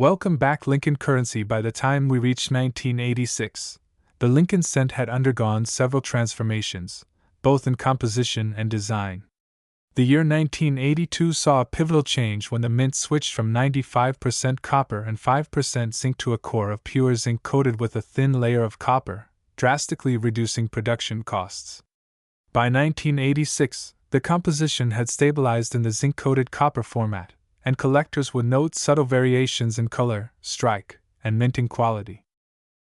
Welcome back, Lincoln currency. By the time we reached 1986, the Lincoln cent had undergone several transformations, both in composition and design. The year 1982 saw a pivotal change when the mint switched from 95% copper and 5% zinc to a core of pure zinc coated with a thin layer of copper, drastically reducing production costs. By 1986, the composition had stabilized in the zinc-coated copper format, and collectors would note subtle variations in color, strike, and minting quality.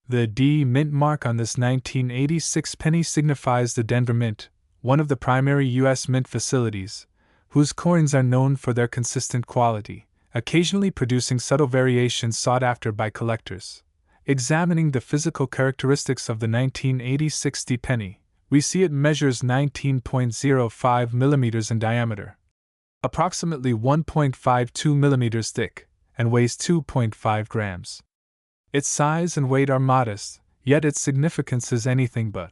The D Mint mark on this 1986 penny signifies the Denver Mint, one of the primary U.S. mint facilities, whose coins are known for their consistent quality, occasionally producing subtle variations sought after by collectors. Examining the physical characteristics of the 1986 D penny, we see it measures 19.05 millimeters in diameter, approximately 1.52 millimeters thick, and weighs 2.5 grams. Its size and weight are modest, yet its significance is anything but.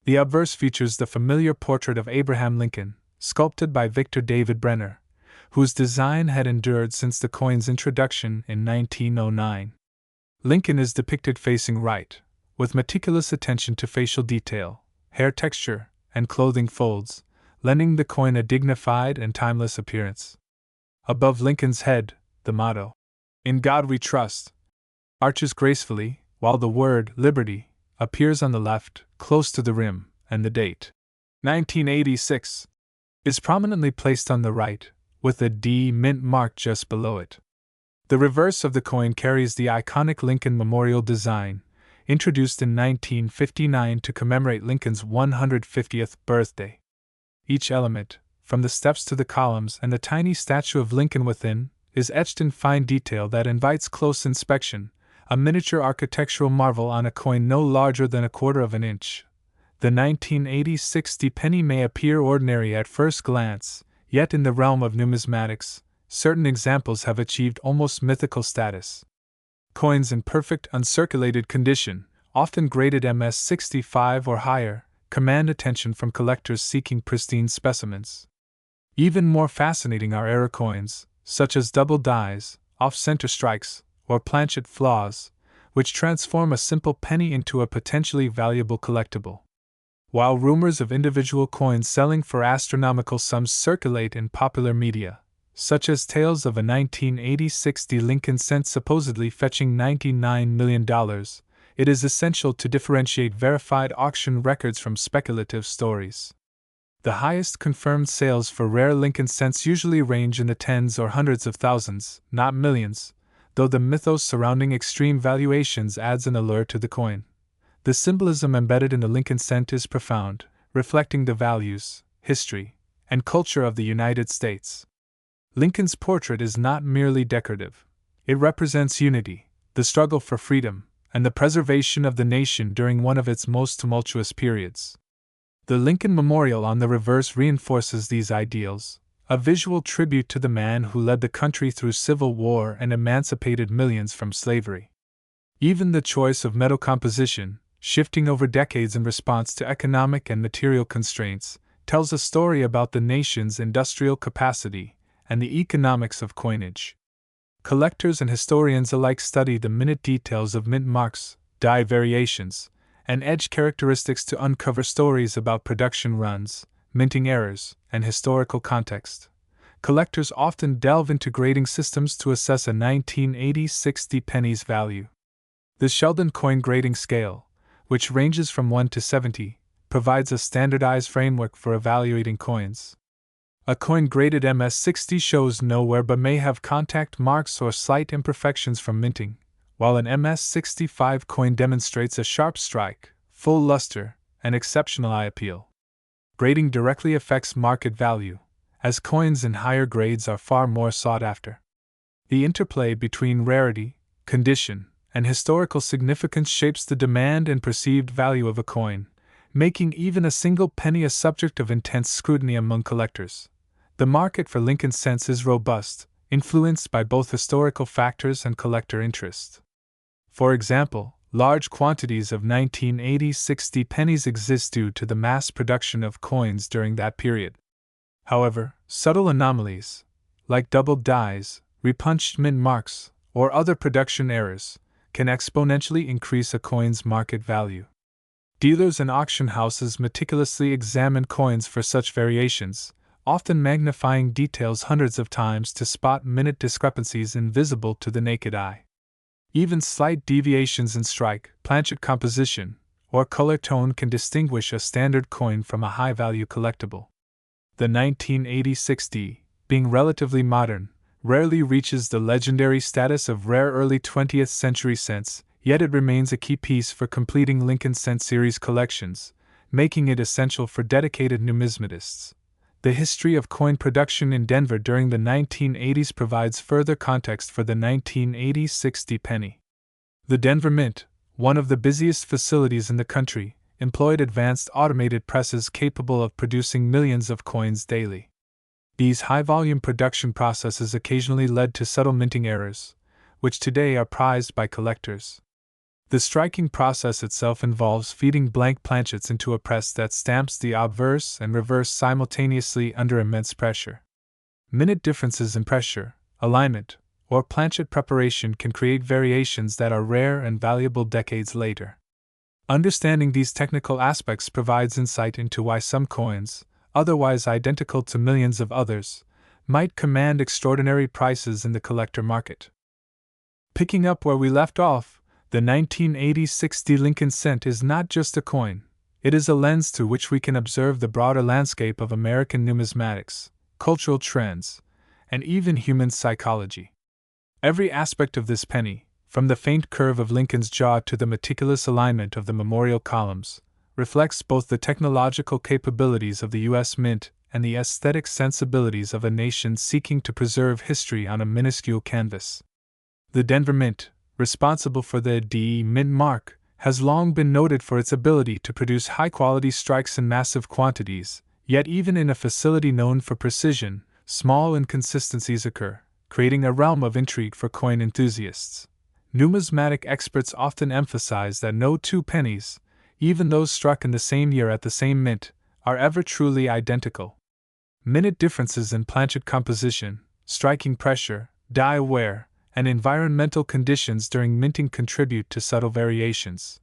The obverse features the familiar portrait of Abraham Lincoln, sculpted by Victor David Brenner, whose design had endured since the coin's introduction in 1909. Lincoln is depicted facing right, with meticulous attention to facial detail, hair texture, and clothing folds, lending the coin a dignified and timeless appearance. Above Lincoln's head, the motto, "In God We Trust," arches gracefully, while the word "Liberty" appears on the left, close to the rim, and the date, 1986, is prominently placed on the right, with the D Mint mark just below it. The reverse of the coin carries the iconic Lincoln Memorial design, introduced in 1959 to commemorate Lincoln's 150th birthday. Each element, from the steps to the columns and the tiny statue of Lincoln within, is etched in fine detail that invites close inspection, a miniature architectural marvel on a coin no larger than a quarter of an inch. The 1986 D penny may appear ordinary at first glance, yet in the realm of numismatics, certain examples have achieved almost mythical status. Coins in perfect uncirculated condition, often graded MS-65 or higher, command attention from collectors seeking pristine specimens. Even more fascinating are error coins, such as double dies, off-center strikes, or planchet flaws, which transform a simple penny into a potentially valuable collectible. While rumors of individual coins selling for astronomical sums circulate in popular media, such as tales of a 1986 D Lincoln cent supposedly fetching $99 million, it is essential to differentiate verified auction records from speculative stories. The highest confirmed sales for rare Lincoln cents usually range in the tens or hundreds of thousands, not millions, though the mythos surrounding extreme valuations adds an allure to the coin. The symbolism embedded in the Lincoln cent is profound, reflecting the values, history, and culture of the United States. Lincoln's portrait is not merely decorative. It represents unity, the struggle for freedom, and the preservation of the nation during one of its most tumultuous periods. The Lincoln Memorial on the reverse reinforces these ideals, a visual tribute to the man who led the country through civil war and emancipated millions from slavery. Even the choice of metal composition, shifting over decades in response to economic and material constraints, tells a story about the nation's industrial capacity and the economics of coinage. Collectors and historians alike study the minute details of mint marks, die variations, and edge characteristics to uncover stories about production runs, minting errors, and historical context. Collectors often delve into grading systems to assess a 1986 D penny's value. The Sheldon coin grading scale, which ranges from 1 to 70, provides a standardized framework for evaluating coins. A coin graded MS-60 shows no wear but may have contact marks or slight imperfections from minting, while an MS-65 coin demonstrates a sharp strike, full luster, and exceptional eye appeal. Grading directly affects market value, as coins in higher grades are far more sought after. The interplay between rarity, condition, and historical significance shapes the demand and perceived value of a coin, making even a single penny a subject of intense scrutiny among collectors. The market for Lincoln cents is robust, influenced by both historical factors and collector interest. For example, large quantities of 1986 D pennies exist due to the mass production of coins during that period. However, subtle anomalies, like doubled dies, repunched mint marks, or other production errors, can exponentially increase a coin's market value. Dealers and auction houses meticulously examine coins for such variations, often magnifying details hundreds of times to spot minute discrepancies invisible to the naked eye. Even slight deviations in strike, planchet composition, or color tone can distinguish a standard coin from a high-value collectible. The 1986 D, being relatively modern, rarely reaches the legendary status of rare early 20th century cents, yet it remains a key piece for completing Lincoln Cent series collections, making it essential for dedicated numismatists. The history of coin production in Denver during the 1980s provides further context for the 1986 D penny. The Denver Mint, one of the busiest facilities in the country, employed advanced automated presses capable of producing millions of coins daily. These high-volume production processes occasionally led to subtle minting errors, which today are prized by collectors. The striking process itself involves feeding blank planchets into a press that stamps the obverse and reverse simultaneously under immense pressure. Minute differences in pressure, alignment, or planchet preparation can create variations that are rare and valuable decades later. Understanding these technical aspects provides insight into why some coins, otherwise identical to millions of others, might command extraordinary prices in the collector market. Picking up where we left off, the 1986 D Lincoln Cent is not just a coin, it is a lens through which we can observe the broader landscape of American numismatics, cultural trends, and even human psychology. Every aspect of this penny, from the faint curve of Lincoln's jaw to the meticulous alignment of the memorial columns, reflects both the technological capabilities of the U.S. Mint and the aesthetic sensibilities of a nation seeking to preserve history on a minuscule canvas. The Denver Mint, responsible for the D Mint mark, has long been noted for its ability to produce high-quality strikes in massive quantities, yet even in a facility known for precision, small inconsistencies occur, creating a realm of intrigue for coin enthusiasts. Numismatic experts often emphasize that no two pennies, even those struck in the same year at the same mint, are ever truly identical. Minute differences in planchet composition, striking pressure, die wear, and environmental conditions during minting contribute to subtle variations.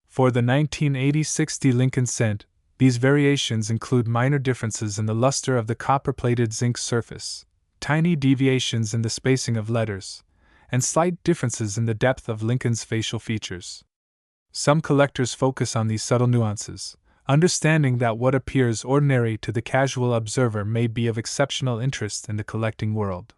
For the 1986 D Lincoln Cent, these variations include minor differences in the luster of the copper-plated zinc surface, tiny deviations in the spacing of letters, and slight differences in the depth of Lincoln's facial features. Some collectors focus on these subtle nuances, understanding that what appears ordinary to the casual observer may be of exceptional interest in the collecting world.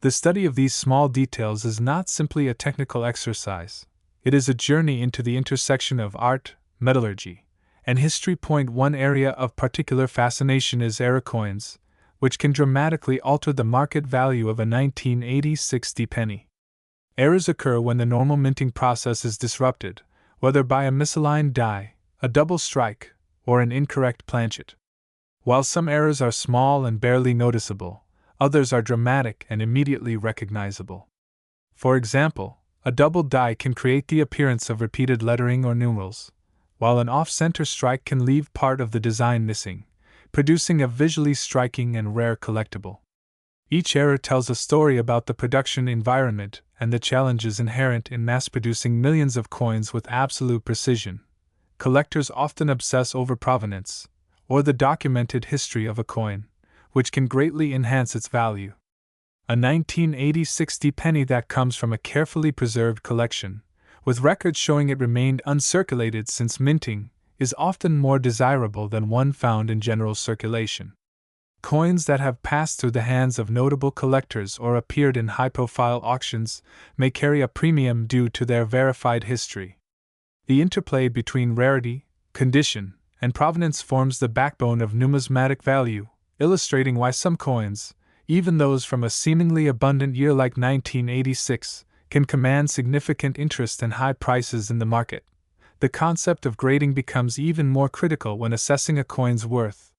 The study of these small details is not simply a technical exercise, it is a journey into the intersection of art, metallurgy, and history. One area of particular fascination is error coins, which can dramatically alter the market value of a 1986 D penny. Errors occur when the normal minting process is disrupted, whether by a misaligned die, a double strike, or an incorrect planchet. While some errors are small and barely noticeable, others are dramatic and immediately recognizable. For example, a double die can create the appearance of repeated lettering or numerals, while an off-center strike can leave part of the design missing, producing a visually striking and rare collectible. Each error tells a story about the production environment and the challenges inherent in mass-producing millions of coins with absolute precision. Collectors often obsess over provenance, or the documented history of a coin, which can greatly enhance its value. A 1986 D penny that comes from a carefully preserved collection, with records showing it remained uncirculated since minting, is often more desirable than one found in general circulation. Coins that have passed through the hands of notable collectors or appeared in high-profile auctions may carry a premium due to their verified history. The interplay between rarity, condition, and provenance forms the backbone of numismatic value, illustrating why some coins, even those from a seemingly abundant year like 1986, can command significant interest and high prices in the market. The concept of grading becomes even more critical when assessing a coin's worth.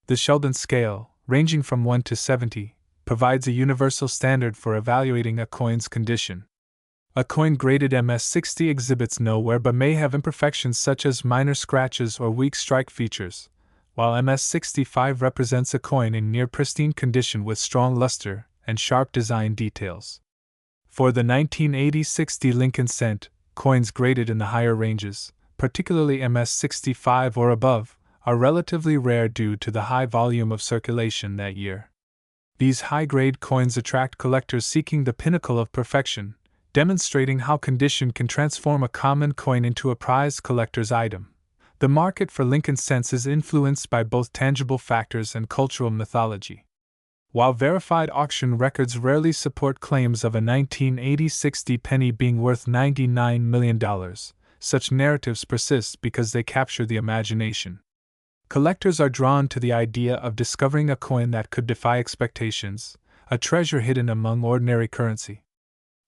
The Sheldon scale, ranging from 1 to 70, provides a universal standard for evaluating a coin's condition. A coin graded MS-60 exhibits no wear but may have imperfections such as minor scratches or weak strike features, while MS-65 represents a coin in near pristine condition with strong luster and sharp design details. For the 1980-60 Lincoln cent, coins graded in the higher ranges, particularly MS-65 or above, are relatively rare due to the high volume of circulation that year. These high-grade coins attract collectors seeking the pinnacle of perfection, demonstrating how condition can transform a common coin into a prized collector's item. The market for Lincoln cents is influenced by both tangible factors and cultural mythology. While verified auction records rarely support claims of a 1980-60 penny being worth $99 million, such narratives persist because they capture the imagination. Collectors are drawn to the idea of discovering a coin that could defy expectations, a treasure hidden among ordinary currency.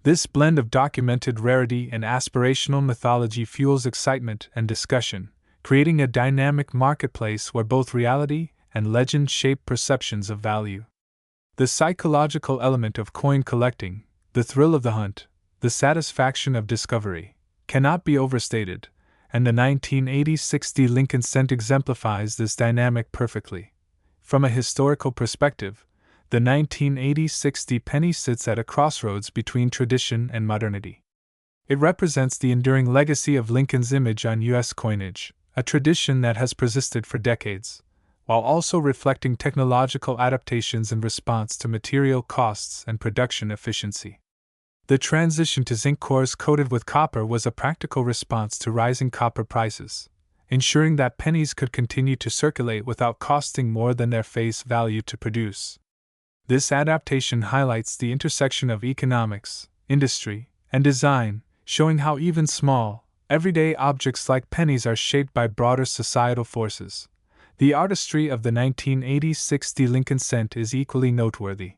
This blend of documented rarity and aspirational mythology fuels excitement and discussion, creating a dynamic marketplace where both reality and legend shape perceptions of value. The psychological element of coin collecting, the thrill of the hunt, the satisfaction of discovery, cannot be overstated, and the 1980-60 Lincoln cent exemplifies this dynamic perfectly. From a historical perspective, the 1980-60 penny sits at a crossroads between tradition and modernity. It represents the enduring legacy of Lincoln's image on U.S. coinage, a tradition that has persisted for decades, while also reflecting technological adaptations in response to material costs and production efficiency. The transition to zinc cores coated with copper was a practical response to rising copper prices, ensuring that pennies could continue to circulate without costing more than their face value to produce. This adaptation highlights the intersection of economics, industry, and design, showing how even small, everyday objects like pennies are shaped by broader societal forces. The artistry of the 1980-60 Lincoln cent is equally noteworthy.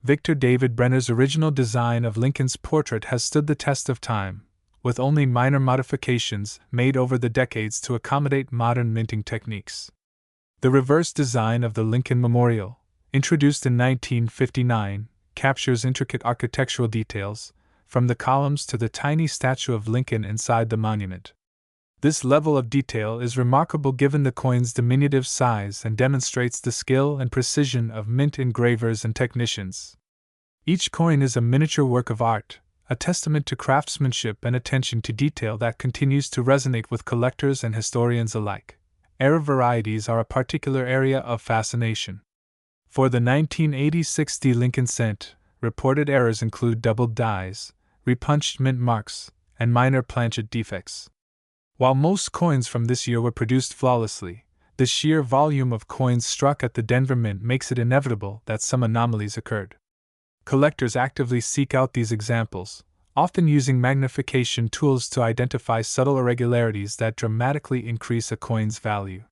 Victor David Brenner's original design of Lincoln's portrait has stood the test of time, with only minor modifications made over the decades to accommodate modern minting techniques. The reverse design of the Lincoln Memorial, introduced in 1959, captures intricate architectural details, from the columns to the tiny statue of Lincoln inside the monument. This level of detail is remarkable given the coin's diminutive size and demonstrates the skill and precision of mint engravers and technicians. Each coin is a miniature work of art, a testament to craftsmanship and attention to detail that continues to resonate with collectors and historians alike. Error varieties are a particular area of fascination. For the 1980-60 Lincoln cent, reported errors include doubled dies, repunched mint marks, and minor planchet defects. While most coins from this year were produced flawlessly, the sheer volume of coins struck at the Denver Mint makes it inevitable that some anomalies occurred. Collectors actively seek out these examples, often using magnification tools to identify subtle irregularities that dramatically increase a coin's value.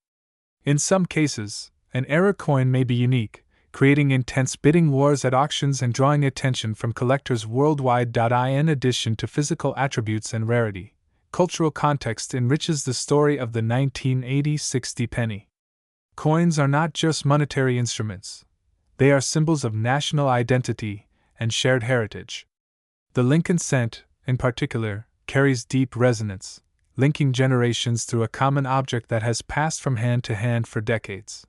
In some cases, an error coin may be unique, creating intense bidding wars at auctions and drawing attention from collectors worldwide. In addition to physical attributes and rarity, cultural context enriches the story of the 1980-60 penny. Coins are not just monetary instruments. They are symbols of national identity and shared heritage. The Lincoln cent, in particular, carries deep resonance, linking generations through a common object that has passed from hand to hand for decades.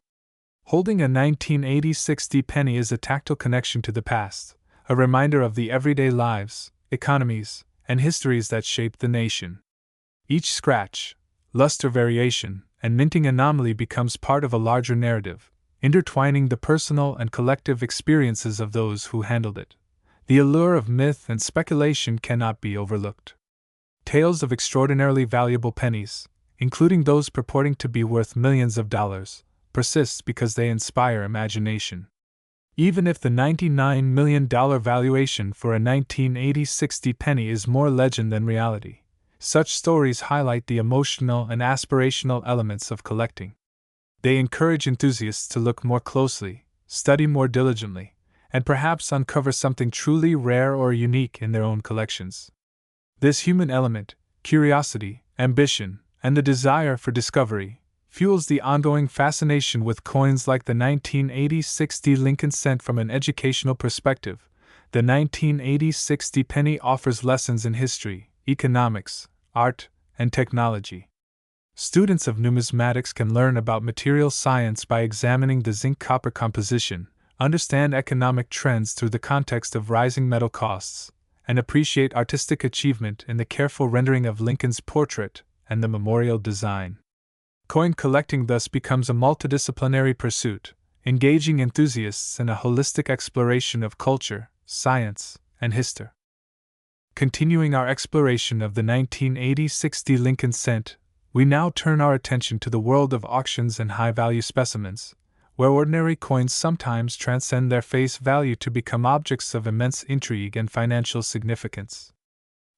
Holding a 1980-60 penny is a tactile connection to the past, a reminder of the everyday lives, economies, and histories that shaped the nation. Each scratch, luster variation, and minting anomaly becomes part of a larger narrative, intertwining the personal and collective experiences of those who handled it. The allure of myth and speculation cannot be overlooked. Tales of extraordinarily valuable pennies, including those purporting to be worth millions of dollars, persist because they inspire imagination. Even if the $99 million valuation for a 1980-60 penny is more legend than reality, such stories highlight the emotional and aspirational elements of collecting. They encourage enthusiasts to look more closely, study more diligently, and perhaps uncover something truly rare or unique in their own collections. This human element, curiosity, ambition, and the desire for discovery, fuels the ongoing fascination with coins like the 1980-60 Lincoln cent. From an educational perspective, the 1980-60 penny offers lessons in history, economics, art, and technology. Students of numismatics can learn about material science by examining the zinc-copper composition, understand economic trends through the context of rising metal costs, and appreciate artistic achievement in the careful rendering of Lincoln's portrait and the memorial design. Coin collecting thus becomes a multidisciplinary pursuit, engaging enthusiasts in a holistic exploration of culture, science, and history. Continuing our exploration of the 1980-60 Lincoln cent, we now turn our attention to the world of auctions and high-value specimens, where ordinary coins sometimes transcend their face value to become objects of immense intrigue and financial significance.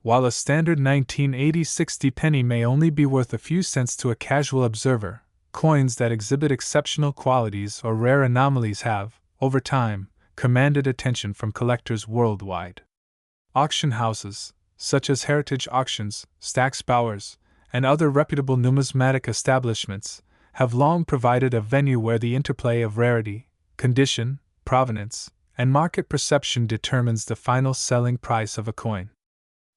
While a standard 1980-60 penny may only be worth a few cents to a casual observer, coins that exhibit exceptional qualities or rare anomalies have, over time, commanded attention from collectors worldwide. Auction houses, such as Heritage Auctions, Stack's Bowers, and other reputable numismatic establishments, have long provided a venue where the interplay of rarity, condition, provenance, and market perception determines the final selling price of a coin.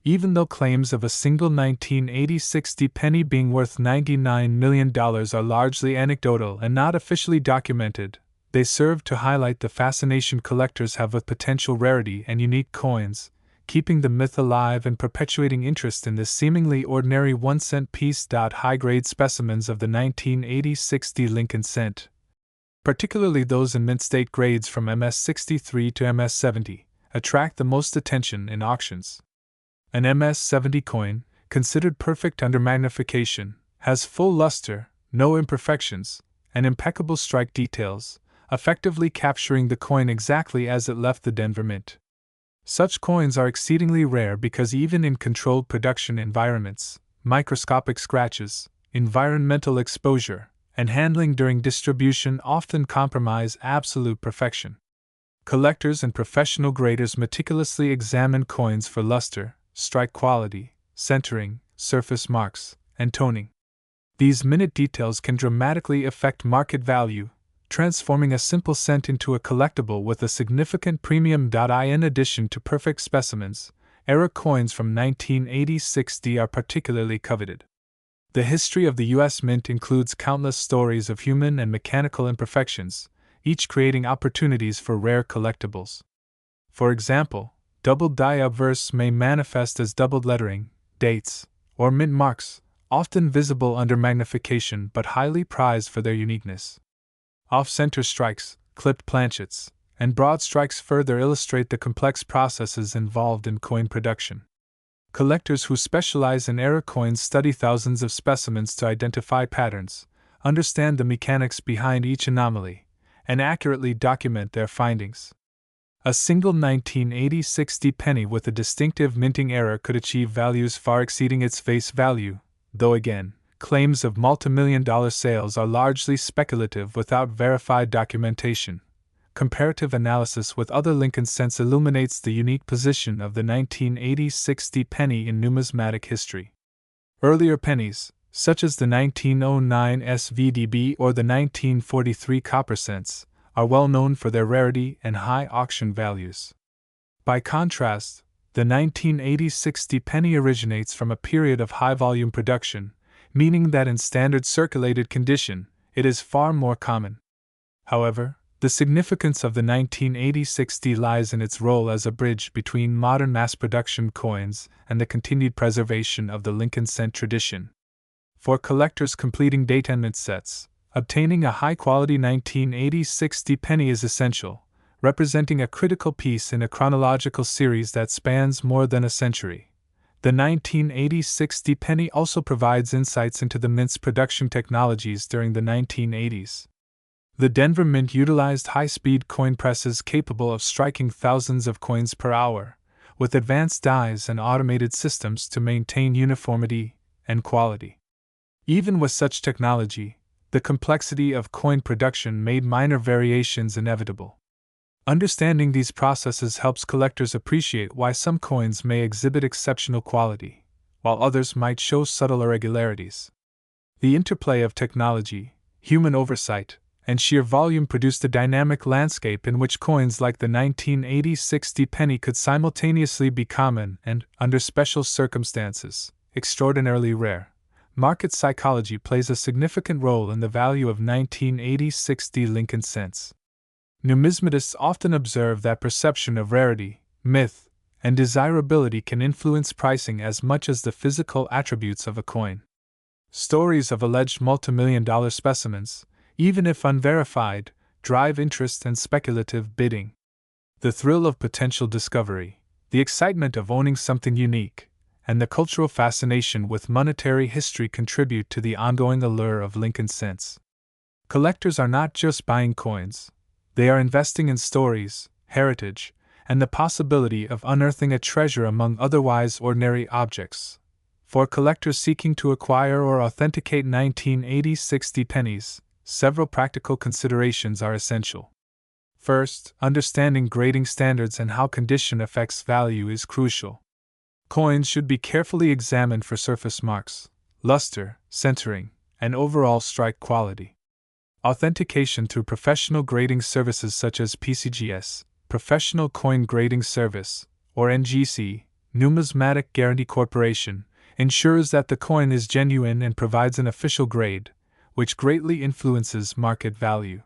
Even though claims of a single 1980-60 penny being worth $99 million are largely anecdotal and not officially documented, they serve to highlight the fascination collectors have with potential rarity and unique coins, keeping the myth alive and perpetuating interest in the seemingly ordinary 1-cent piece. High-grade specimens of the 1980-60 Lincoln cent, particularly those in mint-state grades from MS-63 to MS-70, attract the most attention in auctions. An MS-70 coin, considered perfect under magnification, has full luster, no imperfections, and impeccable strike details, effectively capturing the coin exactly as it left the Denver Mint. Such coins are exceedingly rare because even in controlled production environments, microscopic scratches, environmental exposure, and handling during distribution often compromise absolute perfection. Collectors and professional graders meticulously examine coins for luster, strike quality, centering, surface marks, and toning. These minute details can dramatically affect market value, transforming a simple cent into a collectible with a significant premium. In addition to perfect specimens, era coins from 1980-60 are particularly coveted. The history of the U.S. Mint includes countless stories of human and mechanical imperfections, each creating opportunities for rare collectibles. For example, doubled die obverse may manifest as doubled lettering, dates, or mint marks, often visible under magnification but highly prized for their uniqueness. Off-center strikes, clipped planchets, and broad strikes further illustrate the complex processes involved in coin production. Collectors who specialize in era coins study thousands of specimens to identify patterns, understand the mechanics behind each anomaly, and accurately document their findings. A single 1980-60 penny with a distinctive minting error could achieve values far exceeding its face value, though again, claims of multimillion-dollar sales are largely speculative without verified documentation. Comparative analysis with other Lincoln cents illuminates the unique position of the 1980-60 penny in numismatic history. Earlier pennies, such as the 1909 SVDB or the 1943 copper cents, are well known for their rarity and high auction values. By contrast, the 1980-60 penny originates from a period of high-volume production, meaning that in standard circulated condition, it is far more common. However, the significance of the 1980-60 lies in its role as a bridge between modern mass-production coins and the continued preservation of the Lincoln cent tradition. For collectors completing datainment sets, obtaining a high-quality 1980-60 penny is essential, representing a critical piece in a chronological series that spans more than a century. The 1980-60 penny also provides insights into the Mint's production technologies during the 1980s. The Denver Mint utilized high-speed coin presses capable of striking thousands of coins per hour, with advanced dies and automated systems to maintain uniformity and quality. Even with such technology, the complexity of coin production made minor variations inevitable. Understanding these processes helps collectors appreciate why some coins may exhibit exceptional quality, while others might show subtle irregularities. The interplay of technology, human oversight, and sheer volume produced a dynamic landscape in which coins like the 1980-60 penny could simultaneously be common and, under special circumstances, extraordinarily rare. Market psychology plays a significant role in the value of 1980-60 Lincoln cents. Numismatists often observe that perception of rarity, myth, and desirability can influence pricing as much as the physical attributes of a coin. Stories of alleged multimillion-dollar specimens, even if unverified, drive interest and speculative bidding. The thrill of potential discovery, the excitement of owning something unique, and the cultural fascination with monetary history contribute to the ongoing allure of Lincoln cents. Collectors are not just buying coins, they are investing in stories, heritage, and the possibility of unearthing a treasure among otherwise ordinary objects. For collectors seeking to acquire or authenticate 1980-60 pennies, several practical considerations are essential. First, understanding grading standards and how condition affects value is crucial. Coins should be carefully examined for surface marks, luster, centering, and overall strike quality. Authentication through professional grading services such as PCGS, Professional Coin Grading Service, or NGC, Numismatic Guarantee Corporation, ensures that the coin is genuine and provides an official grade, which greatly influences market value.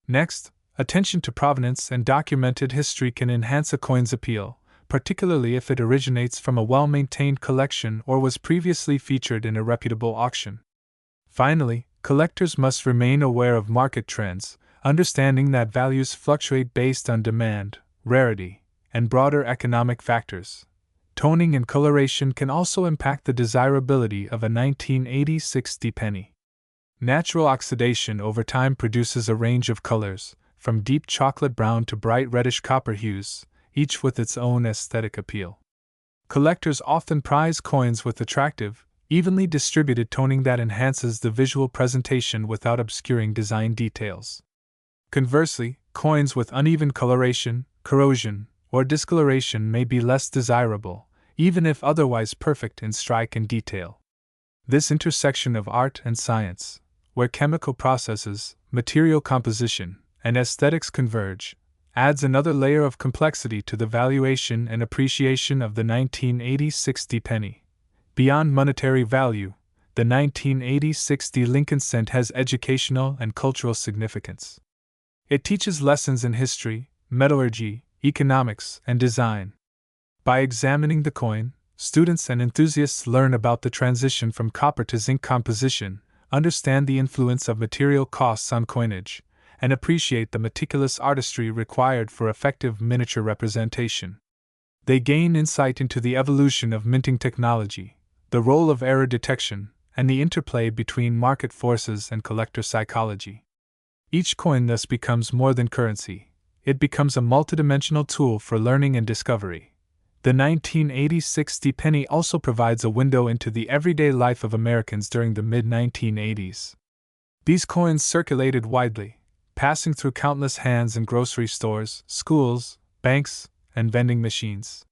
Next, attention to provenance and documented history can enhance a coin's appeal, particularly if it originates from a well-maintained collection or was previously featured in a reputable auction. Finally, collectors must remain aware of market trends, understanding that values fluctuate based on demand, rarity, and broader economic factors. Toning and coloration can also impact the desirability of a 1980-60 penny. Natural oxidation over time produces a range of colors, from deep chocolate brown to bright reddish copper hues, each with its own aesthetic appeal. Collectors often prize coins with attractive, evenly distributed toning that enhances the visual presentation without obscuring design details. Conversely, coins with uneven coloration, corrosion, or discoloration may be less desirable, even if otherwise perfect in strike and detail. This intersection of art and science, where chemical processes, material composition, and aesthetics converge, adds another layer of complexity to the valuation and appreciation of the 1980-60 penny. Beyond monetary value, the 1980-60 Lincoln cent has educational and cultural significance. It teaches lessons in history, metallurgy, economics, and design. By examining the coin, students and enthusiasts learn about the transition from copper to zinc composition, understand the influence of material costs on coinage, and appreciate the meticulous artistry required for effective miniature representation. They gain insight into the evolution of minting technology, the role of error detection, and the interplay between market forces and collector psychology. Each coin thus becomes more than currency, it becomes a multidimensional tool for learning and discovery. The 1980-60 penny also provides a window into the everyday life of Americans during the mid-1980s. These coins circulated widely, passing through countless hands in grocery stores, schools, banks, and vending machines.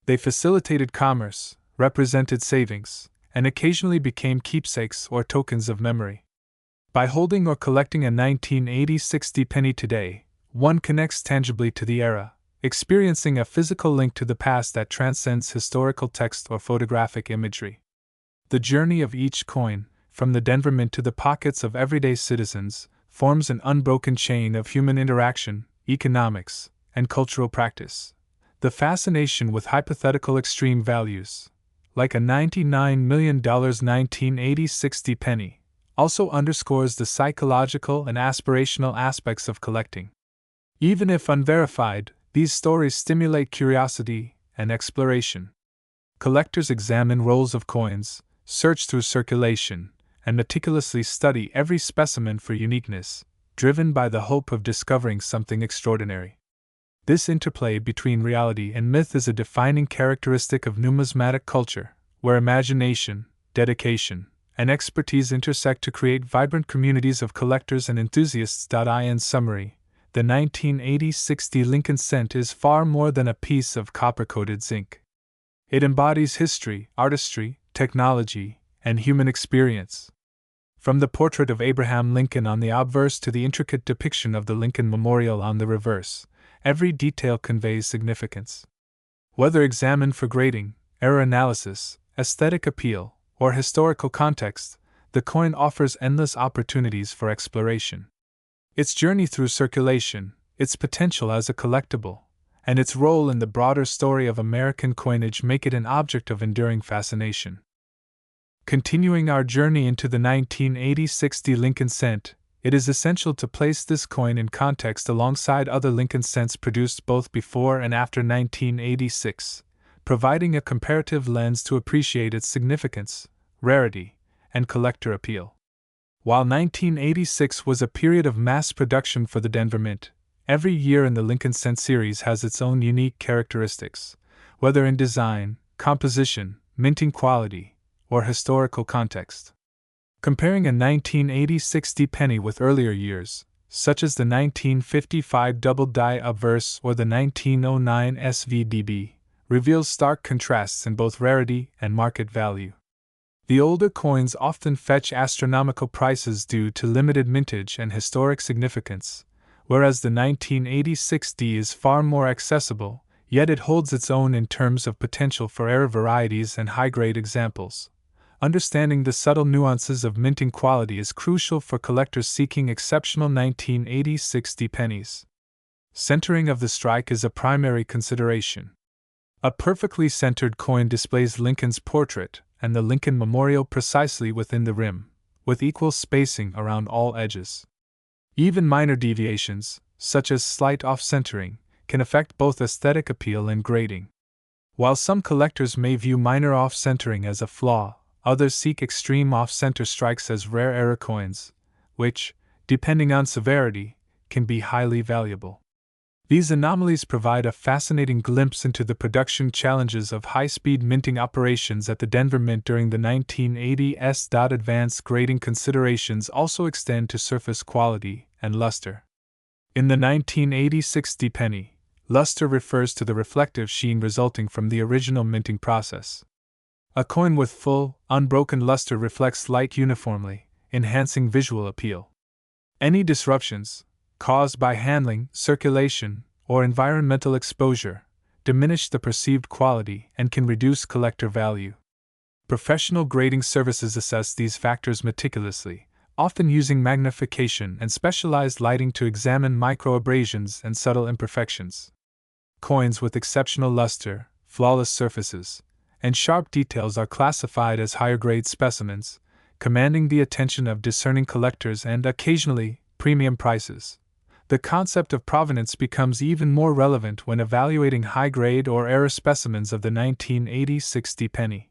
They facilitated commerce, represented savings, and occasionally became keepsakes or tokens of memory. By holding or collecting a 1980-60 penny today, one connects tangibly to the era, experiencing a physical link to the past that transcends historical text or photographic imagery. The journey of each coin, from the Denver Mint to the pockets of everyday citizens, forms an unbroken chain of human interaction, economics, and cultural practice. The fascination with hypothetical extreme values, like a $99 million 1980-60 penny, also underscores the psychological and aspirational aspects of collecting. Even if unverified, these stories stimulate curiosity and exploration. Collectors examine rolls of coins, search through circulation, and meticulously study every specimen for uniqueness, driven by the hope of discovering something extraordinary. This interplay between reality and myth is a defining characteristic of numismatic culture, where imagination, dedication, and expertise intersect to create vibrant communities of collectors and enthusiasts. In summary, the 1980-60 Lincoln cent is far more than a piece of copper-coated zinc. It embodies history, artistry, technology, and human experience. From the portrait of Abraham Lincoln on the obverse to the intricate depiction of the Lincoln Memorial on the reverse, every detail conveys significance. Whether examined for grading, error analysis, aesthetic appeal, or historical context, the coin offers endless opportunities for exploration. Its journey through circulation, its potential as a collectible, and its role in the broader story of American coinage make it an object of enduring fascination. Continuing our journey into the 1986 Lincoln cent, it is essential to place this coin in context alongside other Lincoln cents produced both before and after 1986, providing a comparative lens to appreciate its significance, rarity, and collector appeal. While 1986 was a period of mass production for the Denver Mint, every year in the Lincoln cent series has its own unique characteristics, whether in design, composition, minting quality, or historical context. Comparing a 1986 penny with earlier years, such as the 1955 double die obverse or the 1909 SVDB, reveals stark contrasts in both rarity and market value. The older coins often fetch astronomical prices due to limited mintage and historic significance, whereas the 1986 D is far more accessible, yet it holds its own in terms of potential for rare varieties and high-grade examples. Understanding the subtle nuances of minting quality is crucial for collectors seeking exceptional 1986 D pennies. Centering of the strike is a primary consideration. A perfectly centered coin displays Lincoln's portrait and the Lincoln Memorial precisely within the rim, with equal spacing around all edges. Even minor deviations, such as slight off-centering, can affect both aesthetic appeal and grading. While some collectors may view minor off-centering as a flaw, others seek extreme off-center strikes as rare error coins, which, depending on severity, can be highly valuable. These anomalies provide a fascinating glimpse into the production challenges of high-speed minting operations at the Denver Mint during the 1980s. Advanced grading considerations also extend to surface quality and luster. In the 1986 D penny, luster refers to the reflective sheen resulting from the original minting process. A coin with full, unbroken luster reflects light uniformly, enhancing visual appeal. Any disruptions, caused by handling, circulation, or environmental exposure, diminish the perceived quality and can reduce collector value. Professional grading services assess these factors meticulously, often using magnification and specialized lighting to examine microabrasions and subtle imperfections. Coins with exceptional luster, flawless surfaces, and sharp details are classified as higher-grade specimens, commanding the attention of discerning collectors and, occasionally, premium prices. The concept of provenance becomes even more relevant when evaluating high-grade or error specimens of the 1986 D penny.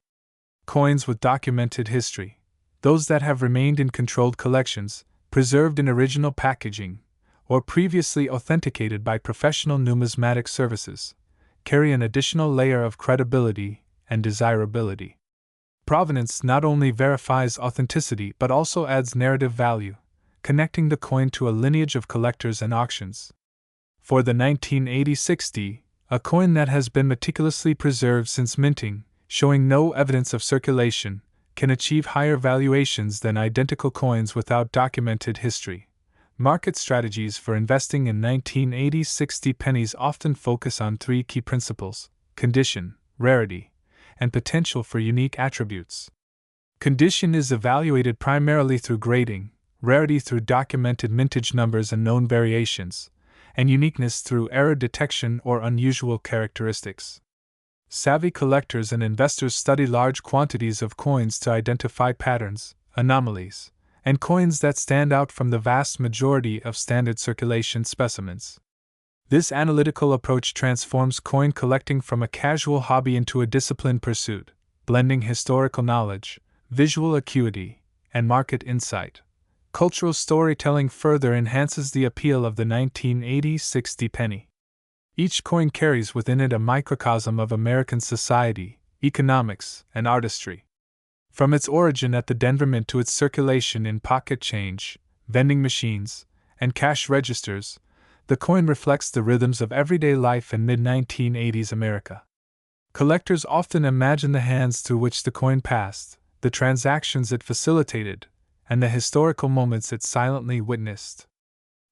Coins with documented history, those that have remained in controlled collections, preserved in original packaging, or previously authenticated by professional numismatic services, carry an additional layer of credibility and desirability. Provenance not only verifies authenticity but also adds narrative value, connecting the coin to a lineage of collectors and auctions. For the 1986 D, a coin that has been meticulously preserved since minting, showing no evidence of circulation, can achieve higher valuations than identical coins without documented history. Market strategies for investing in 1986 D pennies often focus on three key principles: condition, rarity, and potential for unique attributes. Condition is evaluated primarily through grading, rarity through documented mintage numbers and known variations, and uniqueness through error detection or unusual characteristics. Savvy collectors and investors study large quantities of coins to identify patterns, anomalies, and coins that stand out from the vast majority of standard circulation specimens. This analytical approach transforms coin collecting from a casual hobby into a disciplined pursuit, blending historical knowledge, visual acuity, and market insight. Cultural storytelling further enhances the appeal of the 1986 D penny. Each coin carries within it a microcosm of American society, economics, and artistry. From its origin at the Denver Mint to its circulation in pocket change, vending machines, and cash registers, the coin reflects the rhythms of everyday life in mid-1980s America. Collectors often imagine the hands through which the coin passed, the transactions it facilitated, and the historical moments it silently witnessed.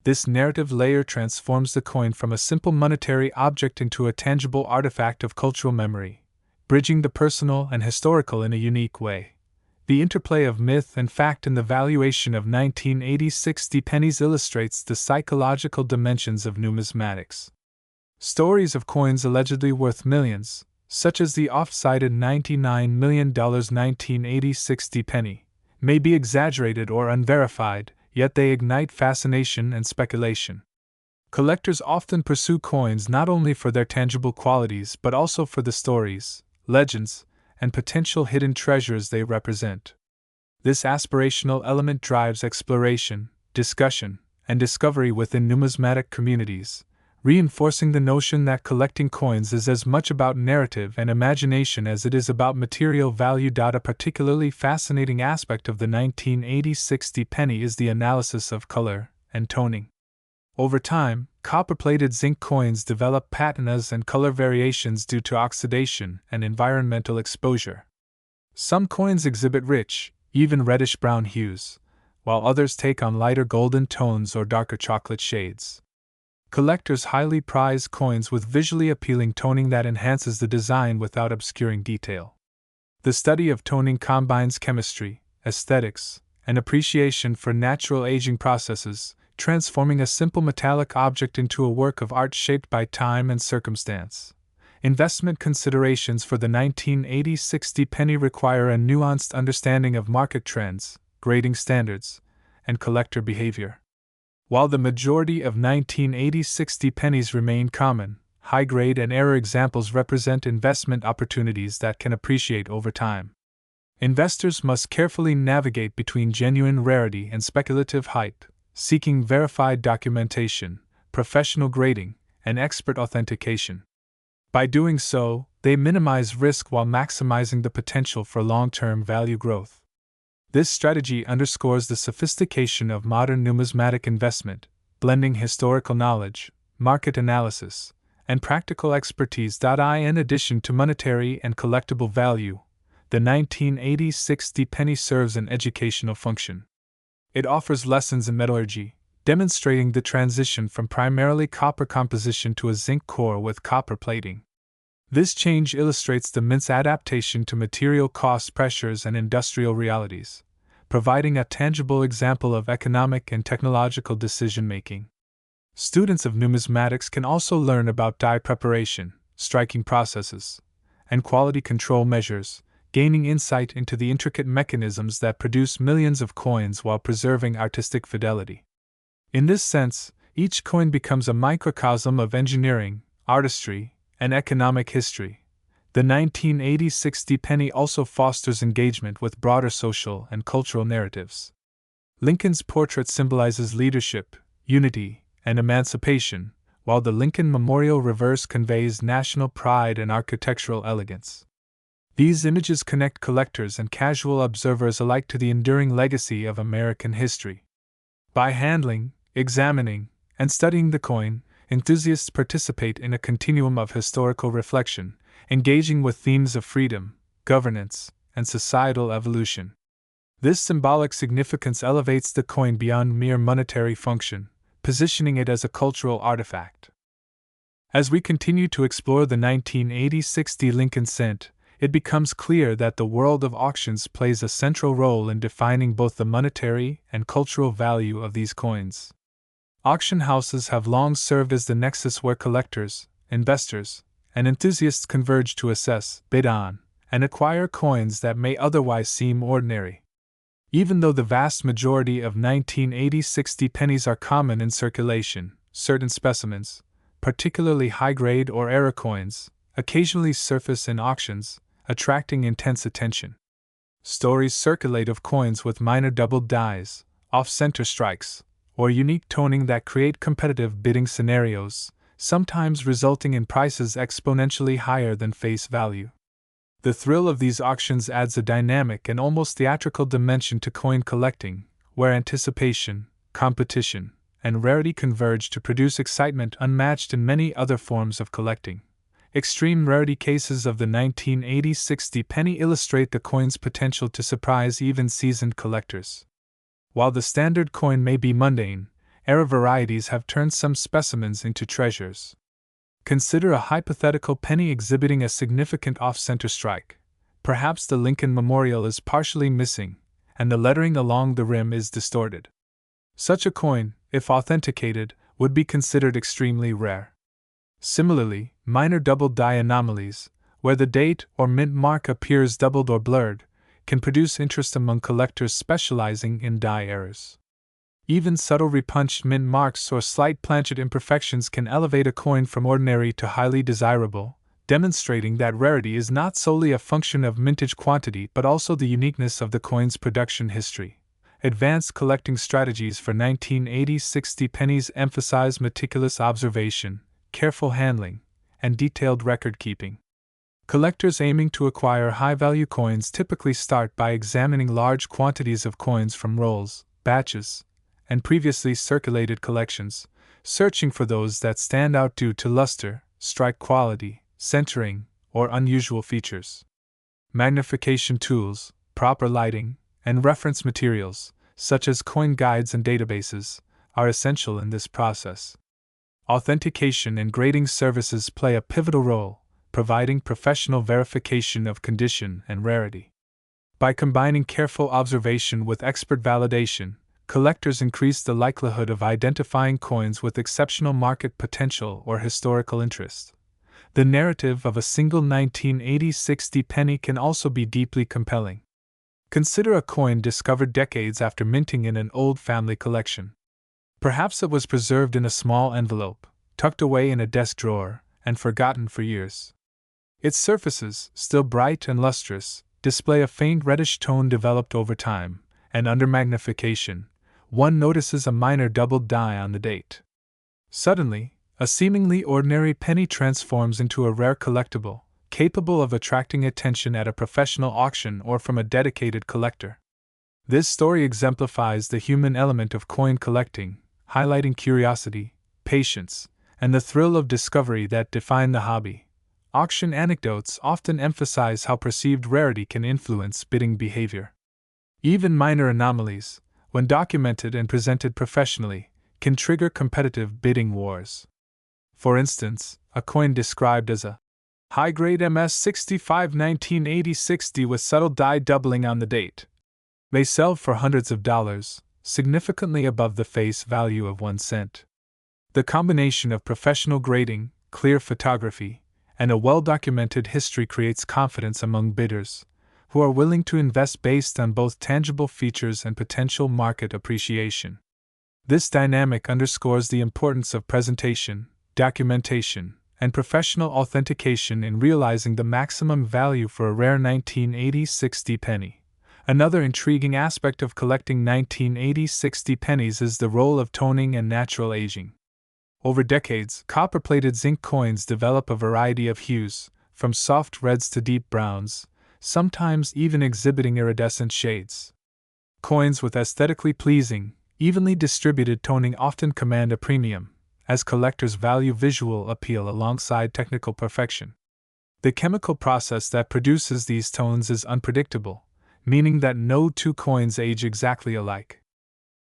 This narrative layer transforms the coin from a simple monetary object into a tangible artifact of cultural memory, bridging the personal and historical in a unique way. The interplay of myth and fact in the valuation of 1986 D pennies illustrates the psychological dimensions of numismatics. Stories of coins allegedly worth millions, such as the oft-cited $99 million 1980 60 penny, may be exaggerated or unverified, yet they ignite fascination and speculation. Collectors often pursue coins not only for their tangible qualities but also for the stories, legends, and potential hidden treasures they represent. This aspirational element drives exploration, discussion, and discovery within numismatic communities, reinforcing the notion that collecting coins is as much about narrative and imagination as it is about material value. A particularly fascinating aspect of the 1980 60 penny is the analysis of color and toning. Over time, copper-plated zinc coins develop patinas and color variations due to oxidation and environmental exposure. Some coins exhibit rich, even reddish-brown hues, while others take on lighter golden tones or darker chocolate shades. Collectors highly prize coins with visually appealing toning that enhances the design without obscuring detail. The study of toning combines chemistry, aesthetics, and appreciation for natural aging processes, transforming a simple metallic object into a work of art shaped by time and circumstance. Investment considerations for the 1980 60 penny require a nuanced understanding of market trends, grading standards, and collector behavior. While the majority of 1980 60 pennies remain common, high-grade and error examples represent investment opportunities that can appreciate over time. Investors must carefully navigate between genuine rarity and speculative hype, seeking verified documentation, professional grading, and expert authentication. By doing so, they minimize risk while maximizing the potential for long-term value growth. This strategy underscores the sophistication of modern numismatic investment, blending historical knowledge, market analysis, and practical expertise. In addition to monetary and collectible value, the 1980 60 penny serves an educational function. It offers lessons in metallurgy, demonstrating the transition from primarily copper composition to a zinc core with copper plating. This change illustrates the mint's adaptation to material cost pressures and industrial realities, providing a tangible example of economic and technological decision-making. Students of numismatics can also learn about die preparation, striking processes, and quality control measures, gaining insight into the intricate mechanisms that produce millions of coins while preserving artistic fidelity. In this sense, each coin becomes a microcosm of engineering, artistry, and economic history. The 1980 60 penny also fosters engagement with broader social and cultural narratives. Lincoln's portrait symbolizes leadership, unity, and emancipation, while the Lincoln Memorial reverse conveys national pride and architectural elegance. These images connect collectors and casual observers alike to the enduring legacy of American history. By handling, examining, and studying the coin, enthusiasts participate in a continuum of historical reflection, engaging with themes of freedom, governance, and societal evolution. This symbolic significance elevates the coin beyond mere monetary function, positioning it as a cultural artifact. As we continue to explore the 1980 60 Lincoln cent, it becomes clear that the world of auctions plays a central role in defining both the monetary and cultural value of these coins. Auction houses have long served as the nexus where collectors, investors, and enthusiasts converge to assess, bid on, and acquire coins that may otherwise seem ordinary. Even though the vast majority of 1980 60 pennies are common in circulation, certain specimens, particularly high-grade or error coins, occasionally surface in auctions, attracting intense attention. Stories circulate of coins with minor doubled dies, off-center strikes, or unique toning that create competitive bidding scenarios, sometimes resulting in prices exponentially higher than face value. The thrill of these auctions adds a dynamic and almost theatrical dimension to coin collecting, where anticipation, competition, and rarity converge to produce excitement unmatched in many other forms of collecting. Extreme rarity cases of the 1980 60 penny illustrate the coin's potential to surprise even seasoned collectors. While the standard coin may be mundane, error varieties have turned some specimens into treasures. Consider a hypothetical penny exhibiting a significant off-center strike. Perhaps the Lincoln Memorial is partially missing, and the lettering along the rim is distorted. Such a coin, if authenticated, would be considered extremely rare. Similarly, minor double die anomalies, where the date or mint mark appears doubled or blurred, can produce interest among collectors specializing in die errors. Even subtle repunched mint marks or slight planchet imperfections can elevate a coin from ordinary to highly desirable, demonstrating that rarity is not solely a function of mintage quantity but also the uniqueness of the coin's production history. Advanced collecting strategies for 1980-60 pennies emphasize meticulous observation, careful handling, and detailed record keeping. Collectors aiming to acquire high-value coins typically start by examining large quantities of coins from rolls, batches, and previously circulated collections, searching for those that stand out due to luster, strike quality, centering, or unusual features. Magnification tools, proper lighting, and reference materials, such as coin guides and databases, are essential in this process. Authentication and grading services play a pivotal role, providing professional verification of condition and rarity. By combining careful observation with expert validation, collectors increase the likelihood of identifying coins with exceptional market potential or historical interest. The narrative of a single 1980-60 penny can also be deeply compelling. Consider a coin discovered decades after minting in an old family collection. Perhaps it was preserved in a small envelope, tucked away in a desk drawer, and forgotten for years. Its surfaces, still bright and lustrous, display a faint reddish tone developed over time, and under magnification, one notices a minor doubled die on the date. Suddenly, a seemingly ordinary penny transforms into a rare collectible, capable of attracting attention at a professional auction or from a dedicated collector. This story exemplifies the human element of coin collecting, highlighting curiosity, patience, and the thrill of discovery that define the hobby. Auction anecdotes often emphasize how perceived rarity can influence bidding behavior. Even minor anomalies, when documented and presented professionally, can trigger competitive bidding wars. For instance, a coin described as a high-grade MS-65 1980-60 with subtle die doubling on the date may sell for hundreds of dollars, significantly above the face value of 1 cent. The combination of professional grading, clear photography, and a well-documented history creates confidence among bidders, who are willing to invest based on both tangible features and potential market appreciation. This dynamic underscores the importance of presentation, documentation, and professional authentication in realizing the maximum value for a rare 1980-60 penny. Another intriguing aspect of collecting 1980-60 pennies is the role of toning and natural aging. Over decades, copper-plated zinc coins develop a variety of hues, from soft reds to deep browns, sometimes even exhibiting iridescent shades. Coins with aesthetically pleasing, evenly distributed toning often command a premium, as collectors value visual appeal alongside technical perfection. The chemical process that produces these tones is unpredictable, meaning that no two coins age exactly alike.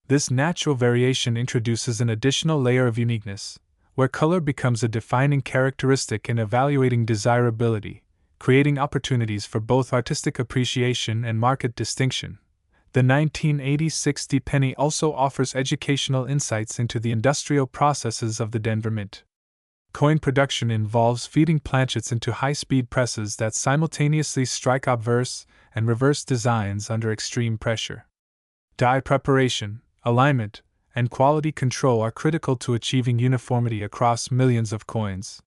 This natural variation introduces an additional layer of uniqueness, where color becomes a defining characteristic in evaluating desirability, creating opportunities for both artistic appreciation and market distinction. The 1980-60 penny also offers educational insights into the industrial processes of the Denver Mint. Coin production involves feeding planchets into high-speed presses that simultaneously strike obverse and reverse designs under extreme pressure. Die preparation, alignment, and quality control are critical to achieving uniformity across millions of coins.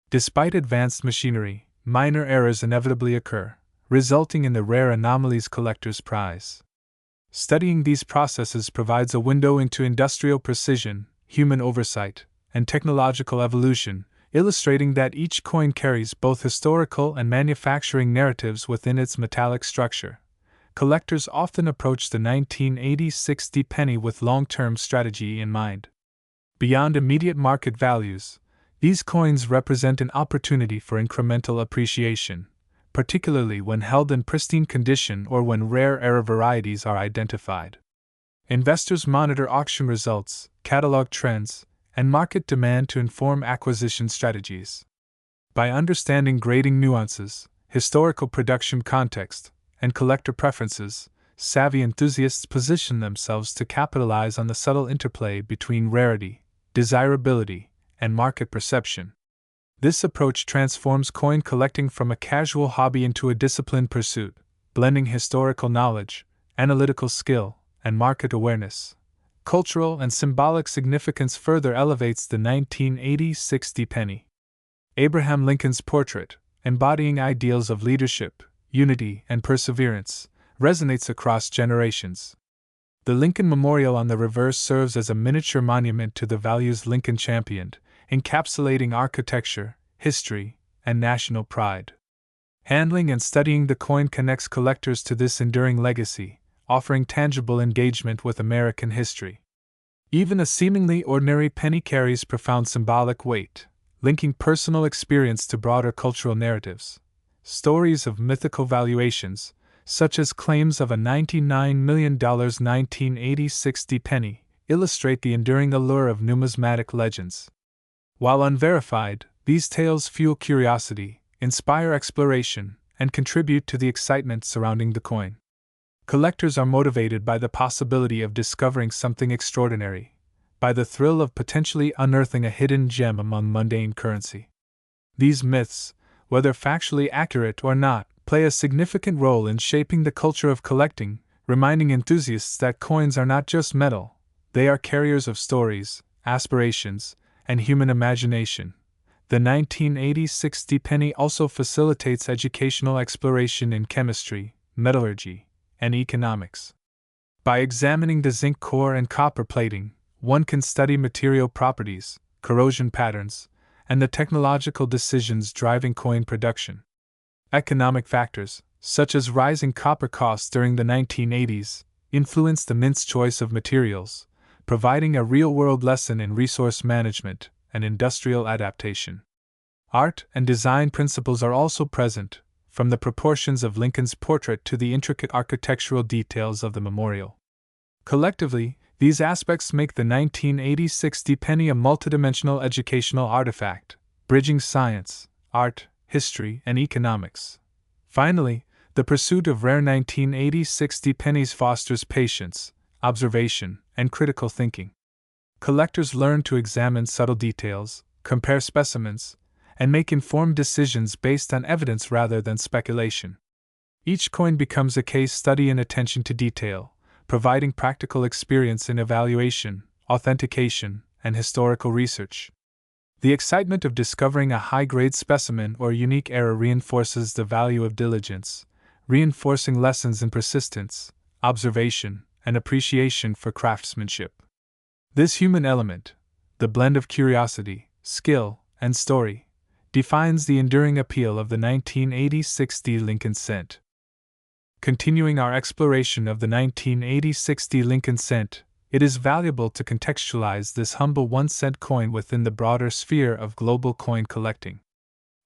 Despite advanced machinery, minor errors inevitably occur, resulting in the rare anomalies collectors prize. Studying these processes provides a window into industrial precision, human oversight, and technological evolution, illustrating that each coin carries both historical and manufacturing narratives within its metallic structure. Collectors often approach the 1980-60 penny with long-term strategy in mind. Beyond immediate market values, these coins represent an opportunity for incremental appreciation, particularly when held in pristine condition or when rare era varieties are identified. Investors monitor auction results, catalog trends, and market demand to inform acquisition strategies. By understanding grading nuances, historical production context, and collector preferences, savvy enthusiasts position themselves to capitalize on the subtle interplay between rarity, desirability, and market perception. This approach transforms coin collecting from a casual hobby into a disciplined pursuit, blending historical knowledge, analytical skill, and market awareness. Cultural and symbolic significance further elevates the 1980 60 penny. Abraham Lincoln's portrait, embodying ideals of leadership, unity, and perseverance, resonates across generations. The Lincoln Memorial on the reverse serves as a miniature monument to the values Lincoln championed, encapsulating architecture, history, and national pride. Handling and studying the coin connects collectors to this enduring legacy, offering tangible engagement with American history. Even a seemingly ordinary penny carries profound symbolic weight, linking personal experience to broader cultural narratives. Stories of mythical valuations, such as claims of a $99 million 1980 60 penny, illustrate the enduring allure of numismatic legends. While unverified, these tales fuel curiosity, inspire exploration, and contribute to the excitement surrounding the coin. Collectors are motivated by the possibility of discovering something extraordinary, by the thrill of potentially unearthing a hidden gem among mundane currency. These myths, whether factually accurate or not, play a significant role in shaping the culture of collecting, reminding enthusiasts that coins are not just metal, they are carriers of stories, aspirations, and human imagination. The 1980 60 penny also facilitates educational exploration in chemistry, metallurgy, and economics. By examining the zinc core and copper plating, one can study material properties, corrosion patterns, and the technological decisions driving coin production. Economic factors, such as rising copper costs during the 1980s, influenced the mint's choice of materials, providing a real-world lesson in resource management and industrial adaptation. Art and design principles are also present, from the proportions of Lincoln's portrait to the intricate architectural details of the memorial. Collectively, these aspects make the 1980 60 penny a multidimensional educational artifact, bridging science, art, history, and economics. Finally, the pursuit of rare 1980 60 pennies fosters patience, observation, and critical thinking. Collectors learn to examine subtle details, compare specimens, and make informed decisions based on evidence rather than speculation. Each coin becomes a case study in attention to detail, providing practical experience in evaluation, authentication, and historical research. The excitement of discovering a high-grade specimen or unique error reinforces the value of diligence, reinforcing lessons in persistence, observation, and appreciation for craftsmanship. This human element, the blend of curiosity, skill, and story, defines the enduring appeal of the 1980 60 Lincoln cent. Continuing our exploration of the 1980 60 Lincoln cent, it is valuable to contextualize this humble 1-cent coin within the broader sphere of global coin collecting.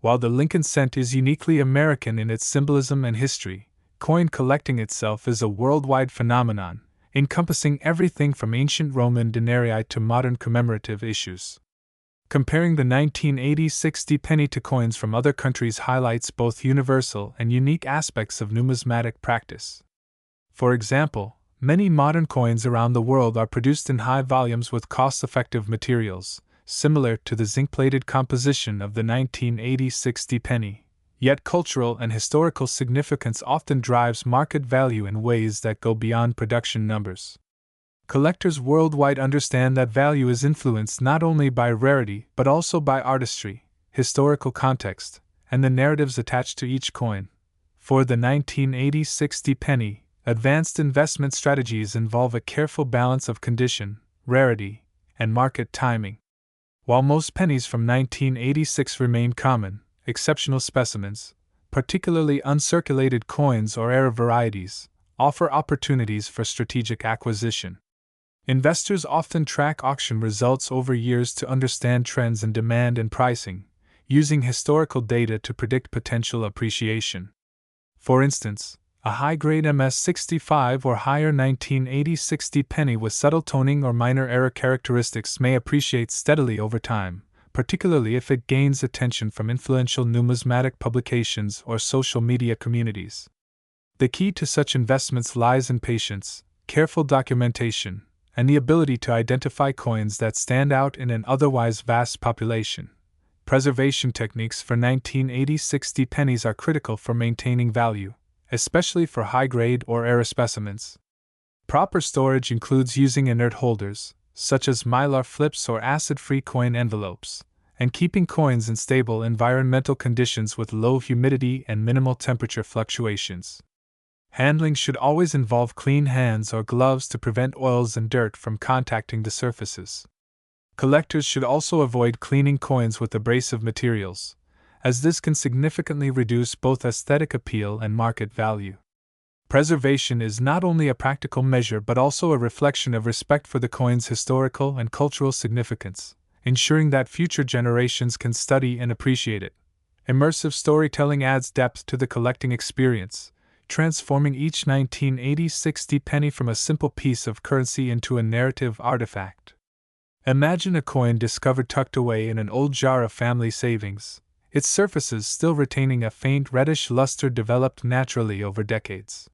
While the Lincoln cent is uniquely American in its symbolism and history, coin collecting itself is a worldwide phenomenon, encompassing everything from ancient Roman denarii to modern commemorative issues. Comparing the 1980 60 penny to coins from other countries highlights both universal and unique aspects of numismatic practice. For example, many modern coins around the world are produced in high volumes with cost-effective materials, similar to the zinc-plated composition of the 1980 60 penny. Yet cultural and historical significance often drives market value in ways that go beyond production numbers. Collectors worldwide understand that value is influenced not only by rarity but also by artistry, historical context, and the narratives attached to each coin. For the 1980 60 penny, advanced investment strategies involve a careful balance of condition, rarity, and market timing. While most pennies from 1986 remain common, exceptional specimens, particularly uncirculated coins or rare varieties, offer opportunities for strategic acquisition. Investors often track auction results over years to understand trends in demand and pricing, using historical data to predict potential appreciation. For instance, a high-grade MS-65 or higher 1980 60 penny with subtle toning or minor error characteristics may appreciate steadily over time, particularly if it gains attention from influential numismatic publications or social media communities. The key to such investments lies in patience, careful documentation, and the ability to identify coins that stand out in an otherwise vast population. Preservation techniques for 1980-60 pennies are critical for maintaining value, especially for high-grade or rare specimens. Proper storage includes using inert holders, such as mylar flips or acid-free coin envelopes, and keeping coins in stable environmental conditions with low humidity and minimal temperature fluctuations. Handling should always involve clean hands or gloves to prevent oils and dirt from contacting the surfaces. Collectors should also avoid cleaning coins with abrasive materials, as this can significantly reduce both aesthetic appeal and market value. Preservation is not only a practical measure but also a reflection of respect for the coin's historical and cultural significance, ensuring that future generations can study and appreciate it. Immersive storytelling adds depth to the collecting experience, transforming each 1980-60 penny from a simple piece of currency into a narrative artifact. Imagine a coin discovered tucked away in an old jar of family savings, its surfaces still retaining a faint reddish luster developed naturally over decades.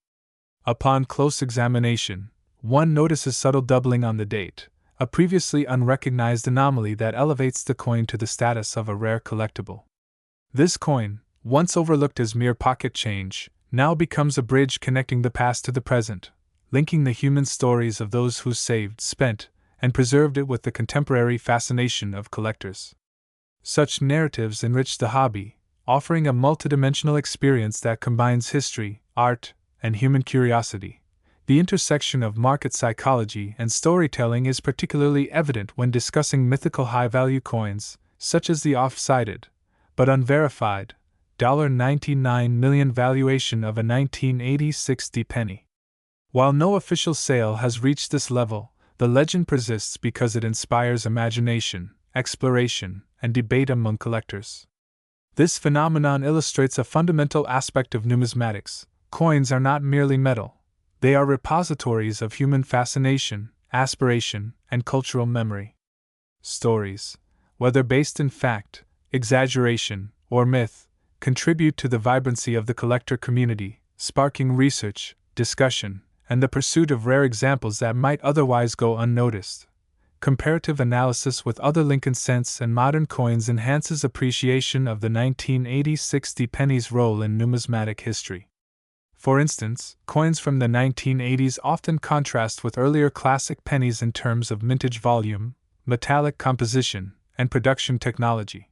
Upon close examination, one notices subtle doubling on the date, a previously unrecognized anomaly that elevates the coin to the status of a rare collectible. This coin, once overlooked as mere pocket change, now becomes a bridge connecting the past to the present, linking the human stories of those who saved, spent, and preserved it with the contemporary fascination of collectors. Such narratives enrich the hobby, offering a multidimensional experience that combines history, art, and human curiosity. The intersection of market psychology and storytelling is particularly evident when discussing mythical high-value coins, such as the oft-cited, but unverified, $99 million valuation of a 1980-60 penny. While no official sale has reached this level, the legend persists because it inspires imagination, exploration, and debate among collectors. This phenomenon illustrates a fundamental aspect of numismatics. Coins are not merely metal. They are repositories of human fascination, aspiration, and cultural memory. Stories, whether based in fact, exaggeration, or myth, contribute to the vibrancy of the collector community, sparking research, discussion, and the pursuit of rare examples that might otherwise go unnoticed. Comparative analysis with other Lincoln cents and modern coins enhances appreciation of the 1980-60 penny's role in numismatic history. For instance, coins from the 1980s often contrast with earlier classic pennies in terms of mintage volume, metallic composition, and production technology.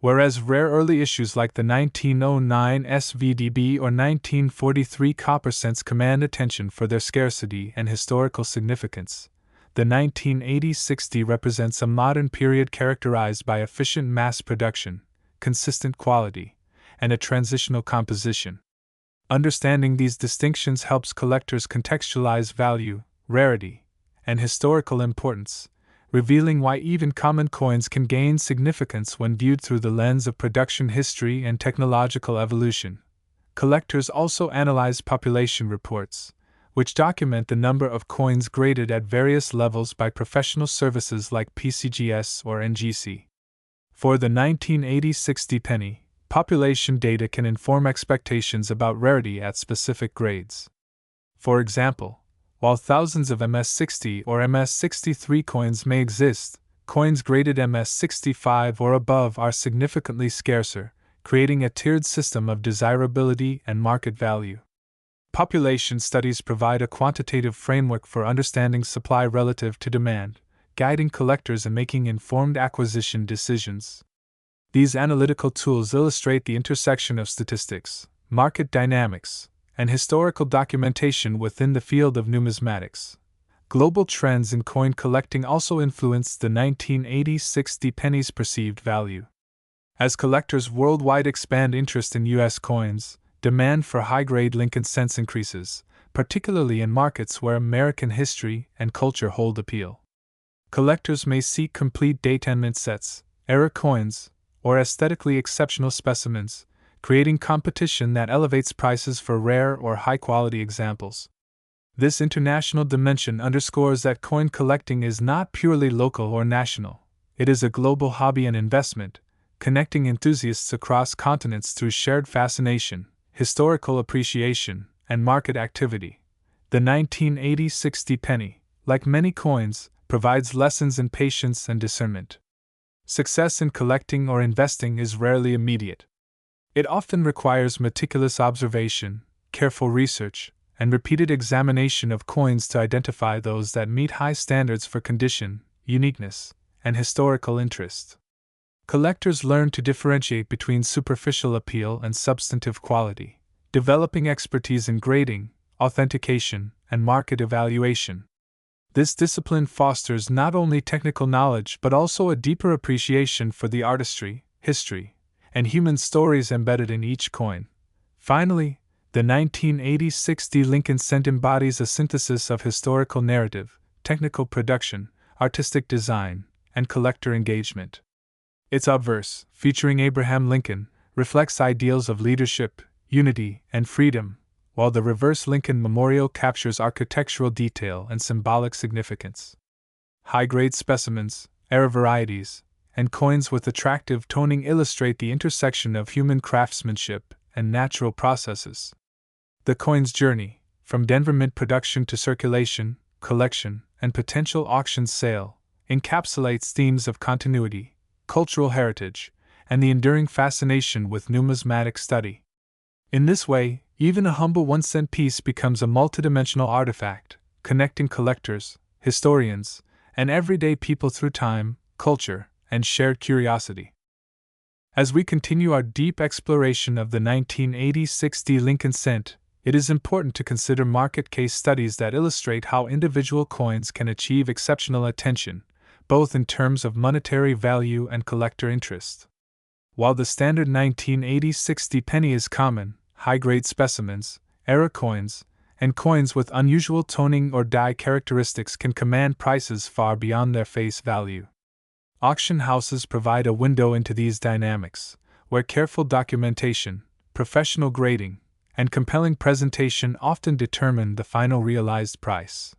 Whereas rare early issues like the 1909 SVDB or 1943 copper cents command attention for their scarcity and historical significance, the 1980-60 represents a modern period characterized by efficient mass production, consistent quality, and a transitional composition. Understanding these distinctions helps collectors contextualize value, rarity, and historical importance, revealing why even common coins can gain significance when viewed through the lens of production history and technological evolution. Collectors also analyze population reports, which document the number of coins graded at various levels by professional services like PCGS or NGC. For the 1980-60 penny, population data can inform expectations about rarity at specific grades. For example, while thousands of MS-60 or MS-63 coins may exist, coins graded MS-65 or above are significantly scarcer, creating a tiered system of desirability and market value. Population studies provide a quantitative framework for understanding supply relative to demand, guiding collectors in making informed acquisition decisions. These analytical tools illustrate the intersection of statistics, market dynamics, and historical documentation within the field of numismatics. Global trends in coin collecting also influence the 1980-60 penny's perceived value. As collectors worldwide expand interest in U.S. coins, demand for high-grade Lincoln cents increases, particularly in markets where American history and culture hold appeal. Collectors may seek complete date-and-mint sets, era coins, or aesthetically exceptional specimens, creating competition that elevates prices for rare or high-quality examples. This international dimension underscores that coin collecting is not purely local or national. It is a global hobby and investment, connecting enthusiasts across continents through shared fascination, historical appreciation, and market activity. The 1980-60 penny, like many coins, provides lessons in patience and discernment. Success in collecting or investing is rarely immediate. It often requires meticulous observation, careful research, and repeated examination of coins to identify those that meet high standards for condition, uniqueness, and historical interest. Collectors learn to differentiate between superficial appeal and substantive quality, developing expertise in grading, authentication, and market evaluation. This discipline fosters not only technical knowledge but also a deeper appreciation for the artistry, history, and human stories embedded in each coin. Finally, the 1986 Lincoln cent embodies a synthesis of historical narrative, technical production, artistic design, and collector engagement. Its obverse, featuring Abraham Lincoln, reflects ideals of leadership, unity, and freedom, while the reverse Lincoln Memorial captures architectural detail and symbolic significance. High-grade specimens, era varieties, and coins with attractive toning illustrate the intersection of human craftsmanship and natural processes. The coin's journey, from Denver mint production to circulation, collection, and potential auction sale, encapsulates themes of continuity, cultural heritage, and the enduring fascination with numismatic study. In this way, even a humble 1-cent piece becomes a multidimensional artifact, connecting collectors, historians, and everyday people through time, culture, and shared curiosity. As we continue our deep exploration of the 1986 Lincoln cent, it is important to consider market case studies that illustrate how individual coins can achieve exceptional attention, both in terms of monetary value and collector interest. While the standard 1986 penny is common, high-grade specimens, era coins, and coins with unusual toning or die characteristics can command prices far beyond their face value. Auction houses provide a window into these dynamics, where careful documentation, professional grading, and compelling presentation often determine the final realized price.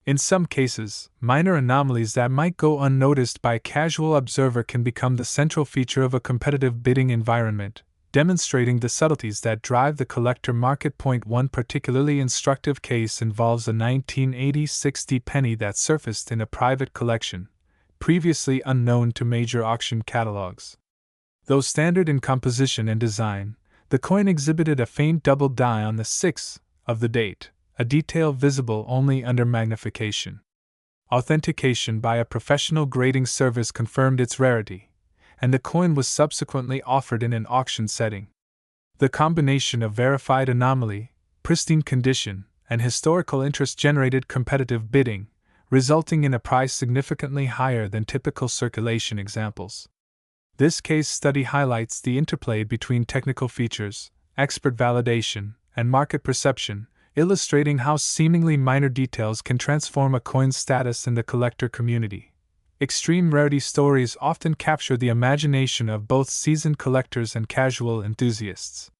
In some cases, minor anomalies that might go unnoticed by a casual observer can become the central feature of a competitive bidding environment, demonstrating the subtleties that drive the collector market. One particularly instructive case involves a 1986 penny that surfaced in a private collection, previously unknown to major auction catalogs. Though standard in composition and design, the coin exhibited a faint double die on the 6th of the date, a detail visible only under magnification. Authentication by a professional grading service confirmed its rarity, and the coin was subsequently offered in an auction setting. The combination of verified anomaly, pristine condition, and historical interest generated competitive bidding, resulting in a price significantly higher than typical circulation examples. This case study highlights the interplay between technical features, expert validation, and market perception, illustrating how seemingly minor details can transform a coin's status in the collector community. Extreme rarity stories often capture the imagination of both seasoned collectors and casual enthusiasts.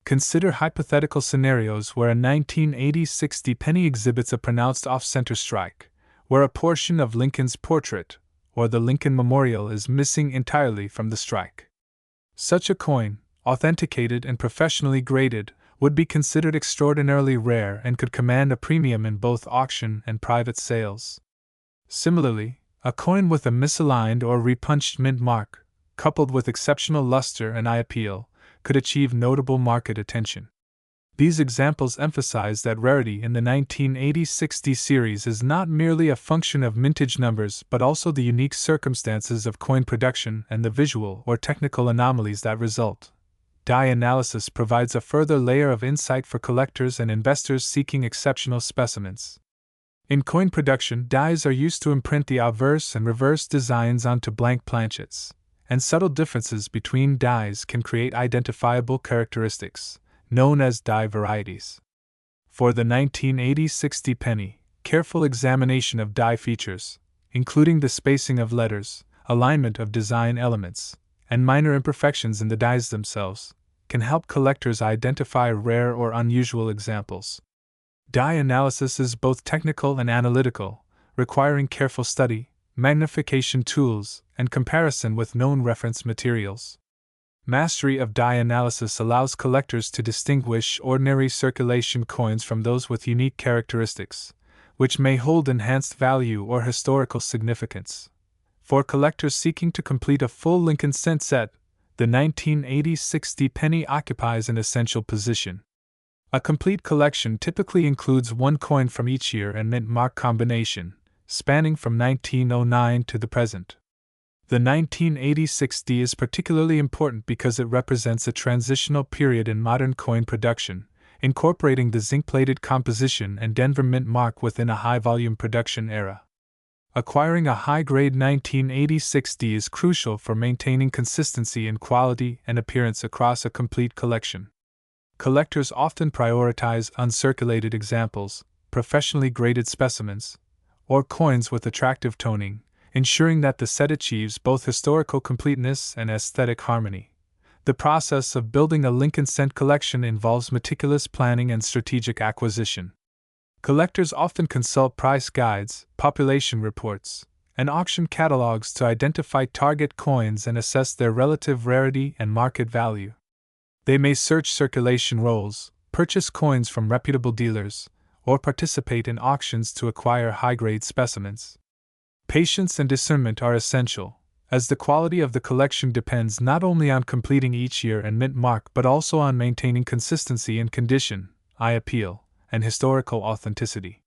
Consider hypothetical scenarios where a 1986 penny exhibits a pronounced off-center strike, where a portion of Lincoln's portrait, or the Lincoln Memorial, is missing entirely from the strike. Such a coin, authenticated and professionally graded, would be considered extraordinarily rare and could command a premium in both auction and private sales. Similarly, a coin with a misaligned or repunched mint mark, coupled with exceptional luster and eye appeal, could achieve notable market attention. These examples emphasize that rarity in the 1986 series is not merely a function of mintage numbers but also the unique circumstances of coin production and the visual or technical anomalies that result. Die analysis provides a further layer of insight for collectors and investors seeking exceptional specimens. In coin production, dies are used to imprint the obverse and reverse designs onto blank planchets, and subtle differences between dies can create identifiable characteristics, known as die varieties. For the 1986 penny, careful examination of die features, including the spacing of letters, alignment of design elements, and minor imperfections in the dies themselves, can help collectors identify rare or unusual examples. Die analysis is both technical and analytical, requiring careful study, magnification tools, and comparison with known reference materials. Mastery of die analysis allows collectors to distinguish ordinary circulation coins from those with unique characteristics, which may hold enhanced value or historical significance. For collectors seeking to complete a full Lincoln cent set, the 1980 60 penny occupies an essential position. A complete collection typically includes one coin from each year and mint mark combination, spanning from 1909 to the present. The 1980 60 is particularly important because it represents a transitional period in modern coin production, incorporating the zinc-plated composition and Denver mint mark within a high-volume production era. Acquiring a high-grade 1980 60 is crucial for maintaining consistency in quality and appearance across a complete collection. Collectors often prioritize uncirculated examples, professionally graded specimens, or coins with attractive toning, ensuring that the set achieves both historical completeness and aesthetic harmony. The process of building a Lincoln cent collection involves meticulous planning and strategic acquisition. Collectors often consult price guides, population reports, and auction catalogs to identify target coins and assess their relative rarity and market value. They may search circulation rolls, purchase coins from reputable dealers, or participate in auctions to acquire high-grade specimens. Patience and discernment are essential, as the quality of the collection depends not only on completing each year and mint mark but also on maintaining consistency in condition, eye appeal, and historical authenticity.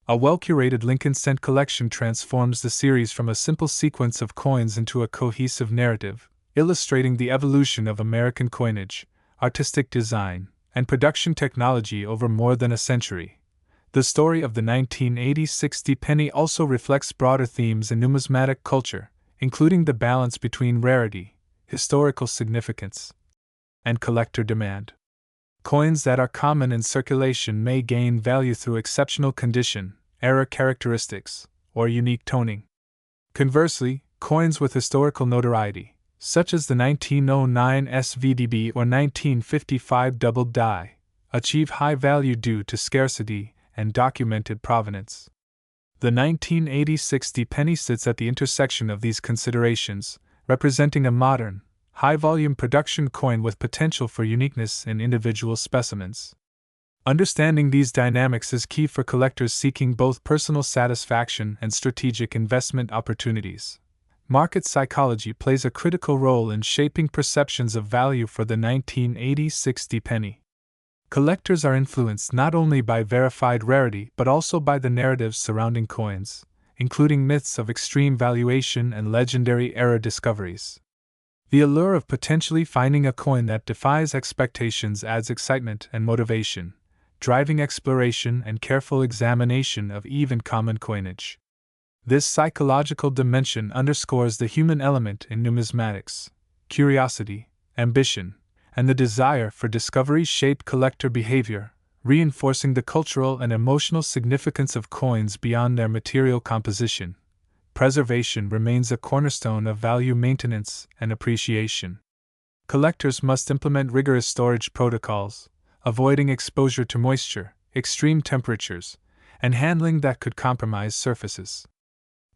A well-curated Lincoln cent collection transforms the series from a simple sequence of coins into a cohesive narrative, illustrating the evolution of American coinage, artistic design, and production technology over more than a century. The story of the 1980 60 penny also reflects broader themes in numismatic culture, including the balance between rarity, historical significance, and collector demand. Coins that are common in circulation may gain value through exceptional condition, era characteristics, or unique toning. Conversely, coins with historical notoriety, such as the 1909 SVDB or 1955 double die, achieve high value due to scarcity and documented provenance. The 1980 60 penny sits at the intersection of these considerations, representing a modern, high-volume production coin with potential for uniqueness in individual specimens. Understanding these dynamics is key for collectors seeking both personal satisfaction and strategic investment opportunities. Market psychology plays a critical role in shaping perceptions of value for the 1980 60 penny. Collectors are influenced not only by verified rarity but also by the narratives surrounding coins, including myths of extreme valuation and legendary era discoveries. The allure of potentially finding a coin that defies expectations adds excitement and motivation, driving exploration and careful examination of even common coinage. This psychological dimension underscores the human element in numismatics: curiosity, ambition, and the desire for discovery shape collector behavior, reinforcing the cultural and emotional significance of coins beyond their material composition. Preservation remains a cornerstone of value maintenance and appreciation. Collectors must implement rigorous storage protocols, avoiding exposure to moisture, extreme temperatures, and handling that could compromise surfaces.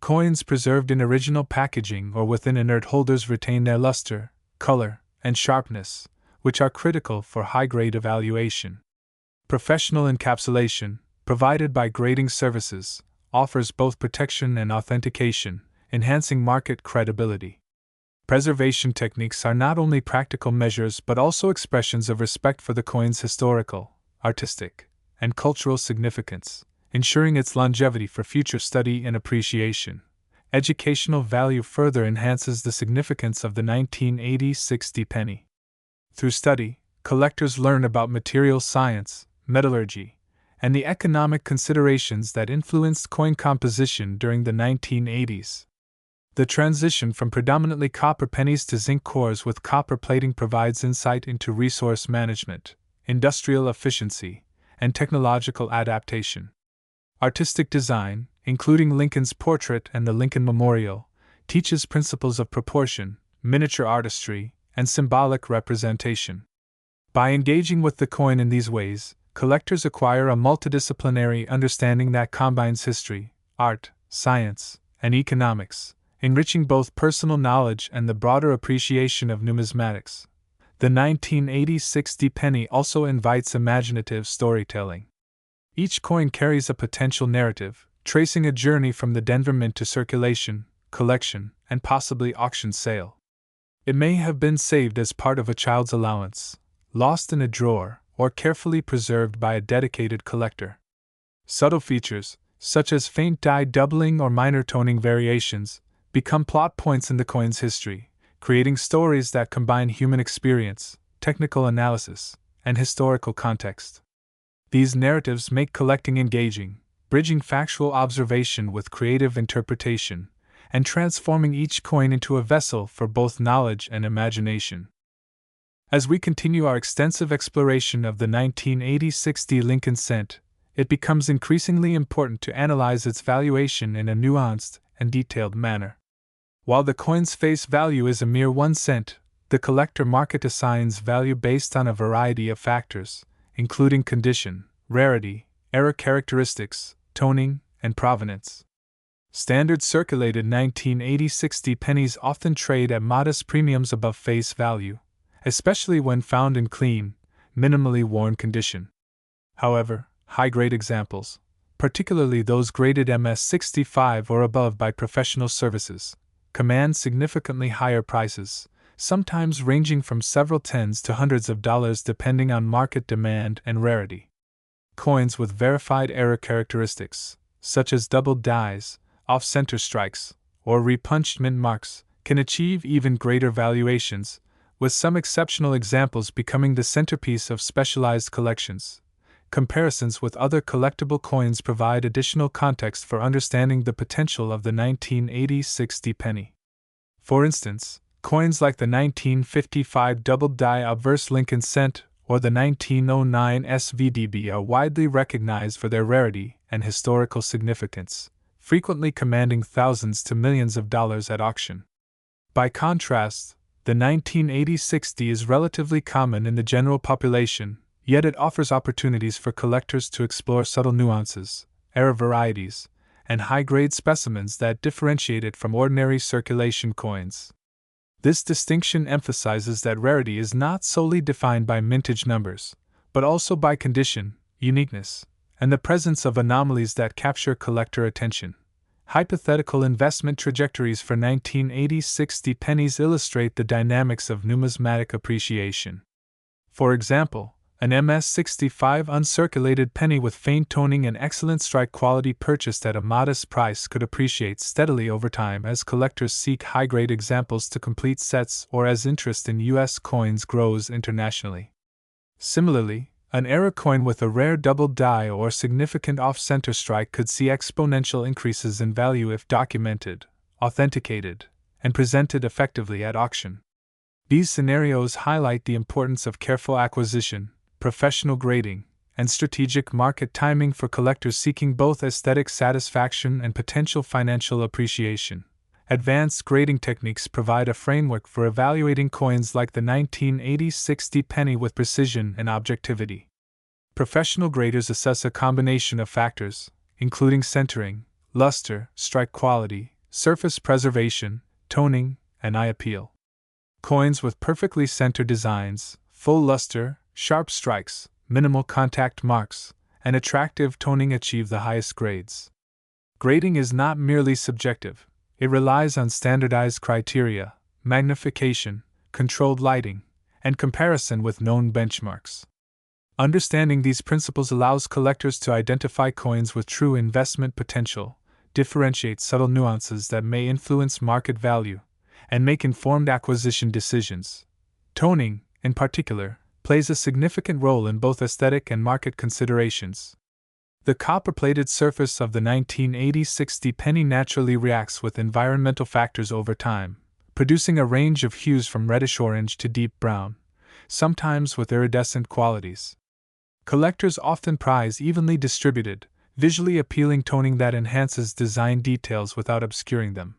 Coins preserved in original packaging or within inert holders retain their luster, color, and sharpness, which are critical for high-grade evaluation. Professional encapsulation, provided by grading services, offers both protection and authentication, enhancing market credibility. Preservation techniques are not only practical measures but also expressions of respect for the coin's historical, artistic, and cultural significance, ensuring its longevity for future study and appreciation. Educational value further enhances the significance of the 1980 60 penny. Through study, collectors learn about material science, metallurgy, and the economic considerations that influenced coin composition during the 1980s. The transition from predominantly copper pennies to zinc cores with copper plating provides insight into resource management, industrial efficiency, and technological adaptation. Artistic design, including Lincoln's portrait and the Lincoln Memorial, teaches principles of proportion, miniature artistry, and symbolic representation. By engaging with the coin in these ways, collectors acquire a multidisciplinary understanding that combines history, art, science, and economics, enriching both personal knowledge and the broader appreciation of numismatics. The 1980 60 penny also invites imaginative storytelling. Each coin carries a potential narrative, tracing a journey from the Denver Mint to circulation, collection, and possibly auction sale. It may have been saved as part of a child's allowance, lost in a drawer, or carefully preserved by a dedicated collector. Subtle features, such as faint dye doubling or minor toning variations, become plot points in the coin's history, creating stories that combine human experience, technical analysis, and historical context. These narratives make collecting engaging, bridging factual observation with creative interpretation, and transforming each coin into a vessel for both knowledge and imagination. As we continue our extensive exploration of the 1986 Lincoln cent, it becomes increasingly important to analyze its valuation in a nuanced and detailed manner. While the coin's face value is a mere 1 cent, the collector market assigns value based on a variety of factors, including condition, rarity, error characteristics, toning, and provenance. Standard circulated 1986 pennies often trade at modest premiums above face value, especially when found in clean, minimally worn condition. However, high-grade examples, particularly those graded MS65 or above by professional services, command significantly higher prices, sometimes ranging from several tens to hundreds of dollars depending on market demand and rarity. Coins with verified error characteristics, such as doubled dies, off-center strikes, or repunched mint marks, can achieve even greater valuations, with some exceptional examples becoming the centerpiece of specialized collections. Comparisons with other collectible coins provide additional context for understanding the potential of the 1986 penny. For instance, coins like the 1955 doubled die obverse Lincoln cent or the 1909 SVDB are widely recognized for their rarity and historical significance, frequently commanding thousands to millions of dollars at auction. By contrast, the 1986 is relatively common in the general population, yet it offers opportunities for collectors to explore subtle nuances, error varieties, and high-grade specimens that differentiate it from ordinary circulation coins. This distinction emphasizes that rarity is not solely defined by mintage numbers, but also by condition, uniqueness, and the presence of anomalies that capture collector attention. Hypothetical investment trajectories for 1986 pennies illustrate the dynamics of numismatic appreciation. For example, an MS65 uncirculated penny with faint toning and excellent strike quality purchased at a modest price could appreciate steadily over time as collectors seek high-grade examples to complete sets or as interest in U.S. coins grows internationally. Similarly, an error coin with a rare doubled die or significant off-center strike could see exponential increases in value if documented, authenticated, and presented effectively at auction. These scenarios highlight the importance of careful acquisition, professional grading, and strategic market timing for collectors seeking both aesthetic satisfaction and potential financial appreciation. Advanced grading techniques provide a framework for evaluating coins like the 1986 penny with precision and objectivity. Professional graders assess a combination of factors, including centering, luster, strike quality, surface preservation, toning, and eye appeal. Coins with perfectly centered designs, full luster, sharp strikes, minimal contact marks, and attractive toning achieve the highest grades. Grading is not merely subjective, it relies on standardized criteria, magnification, controlled lighting, and comparison with known benchmarks. Understanding these principles allows collectors to identify coins with true investment potential, differentiate subtle nuances that may influence market value, and make informed acquisition decisions. Toning, in particular, plays a significant role in both aesthetic and market considerations. The copper-plated surface of the 1986 penny naturally reacts with environmental factors over time, producing a range of hues from reddish-orange to deep brown, sometimes with iridescent qualities. Collectors often prize evenly distributed, visually appealing toning that enhances design details without obscuring them.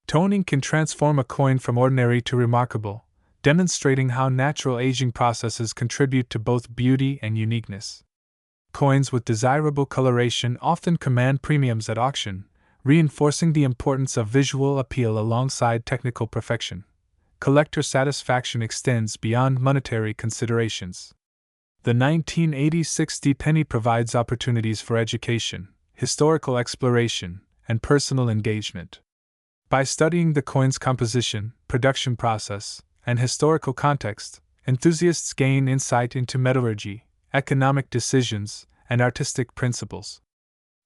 Toning can transform a coin from ordinary to remarkable, demonstrating how natural aging processes contribute to both beauty and uniqueness. Coins with desirable coloration often command premiums at auction, reinforcing the importance of visual appeal alongside technical perfection. Collector satisfaction extends beyond monetary considerations. The 1986 penny provides opportunities for education, historical exploration, and personal engagement. By studying the coin's composition, production process, and historical context, enthusiasts gain insight into metallurgy, economic decisions, and artistic principles.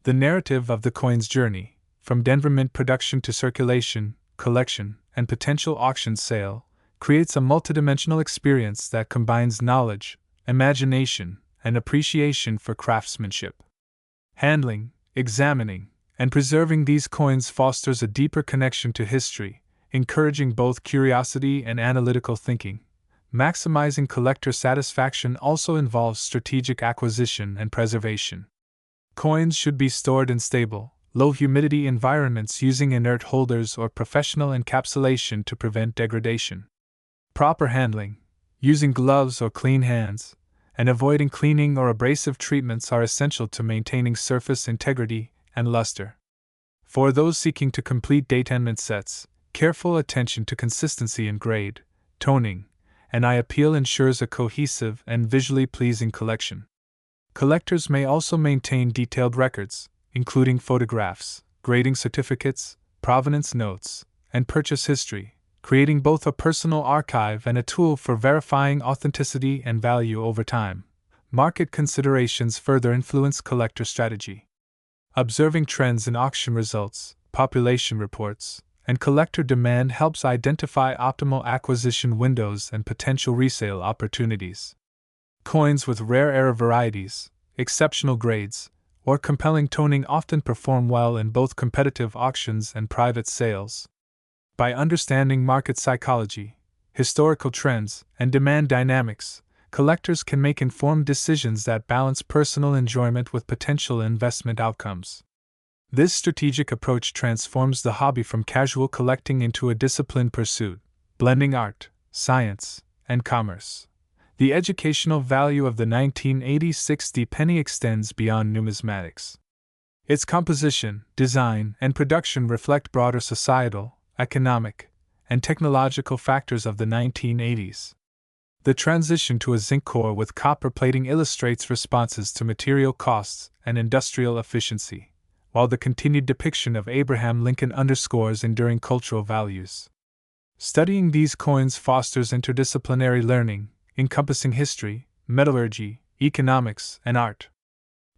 The narrative of the coin's journey, from Denver mint production to circulation, collection, and potential auction sale, creates a multidimensional experience that combines knowledge, imagination, and appreciation for craftsmanship. Handling, examining, and preserving these coins fosters a deeper connection to history, encouraging both curiosity and analytical thinking. Maximizing collector satisfaction also involves strategic acquisition and preservation. Coins should be stored in stable, low-humidity environments using inert holders or professional encapsulation to prevent degradation. Proper handling, using gloves or clean hands, and avoiding cleaning or abrasive treatments are essential to maintaining surface integrity and luster. For those seeking to complete datainment sets, careful attention to consistency in grade, toning, and eye appeal ensures a cohesive and visually pleasing collection. Collectors may also maintain detailed records, including photographs, grading certificates, provenance notes, and purchase history, creating both a personal archive and a tool for verifying authenticity and value over time. Market considerations further influence collector strategy. Observing trends in auction results, population reports, and collector demand helps identify optimal acquisition windows and potential resale opportunities. Coins with rare error varieties, exceptional grades, or compelling toning often perform well in both competitive auctions and private sales. By understanding market psychology, historical trends, and demand dynamics, collectors can make informed decisions that balance personal enjoyment with potential investment outcomes. This strategic approach transforms the hobby from casual collecting into a disciplined pursuit, blending art, science, and commerce. The educational value of the 1986 penny extends beyond numismatics. Its composition, design, and production reflect broader societal, economic, and technological factors of the 1980s. The transition to a zinc core with copper plating illustrates responses to material costs and industrial efficiency, while the continued depiction of Abraham Lincoln underscores enduring cultural values. Studying these coins fosters interdisciplinary learning, encompassing history, metallurgy, economics, and art.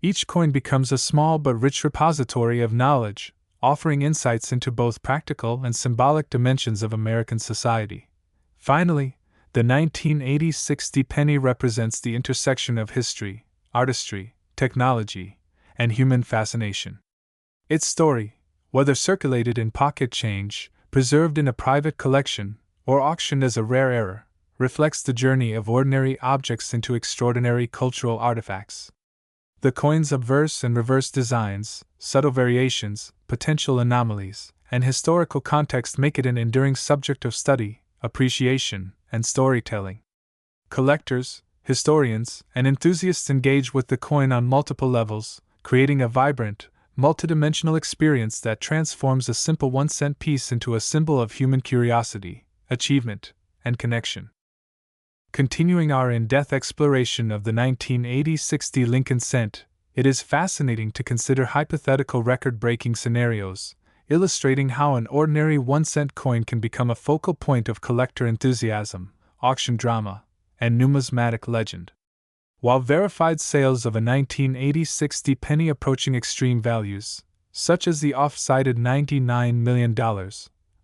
Each coin becomes a small but rich repository of knowledge, offering insights into both practical and symbolic dimensions of American society. Finally, the 1986 penny represents the intersection of history, artistry, technology, and human fascination. Its story, whether circulated in pocket change, preserved in a private collection, or auctioned as a rare error, reflects the journey of ordinary objects into extraordinary cultural artifacts. The coin's obverse and reverse designs, subtle variations, potential anomalies, and historical context make it an enduring subject of study, appreciation, and storytelling. Collectors, historians, and enthusiasts engage with the coin on multiple levels, creating a vibrant, multidimensional experience that transforms a simple 1-cent piece into a symbol of human curiosity, achievement, and connection. Continuing our in-depth exploration of the 1986 Lincoln cent, it is fascinating to consider hypothetical record-breaking scenarios, illustrating how an ordinary 1-cent coin can become a focal point of collector enthusiasm, auction drama, and numismatic legend. While verified sales of a 1986 penny approaching extreme values, such as the oft-cited $99 million,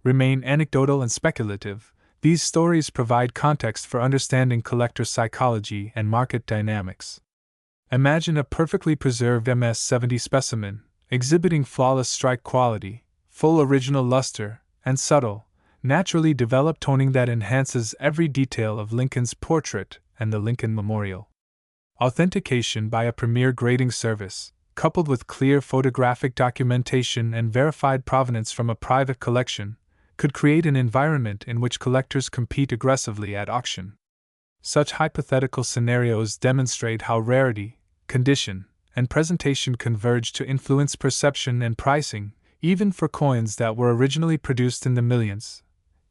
remain anecdotal and speculative, these stories provide context for understanding collector psychology and market dynamics. Imagine a perfectly preserved MS-70 specimen, exhibiting flawless strike quality, full original luster, and subtle, naturally developed toning that enhances every detail of Lincoln's portrait and the Lincoln Memorial. Authentication by a premier grading service, coupled with clear photographic documentation and verified provenance from a private collection, could create an environment in which collectors compete aggressively at auction. Such hypothetical scenarios demonstrate how rarity, condition, and presentation converge to influence perception and pricing, even for coins that were originally produced in the millions.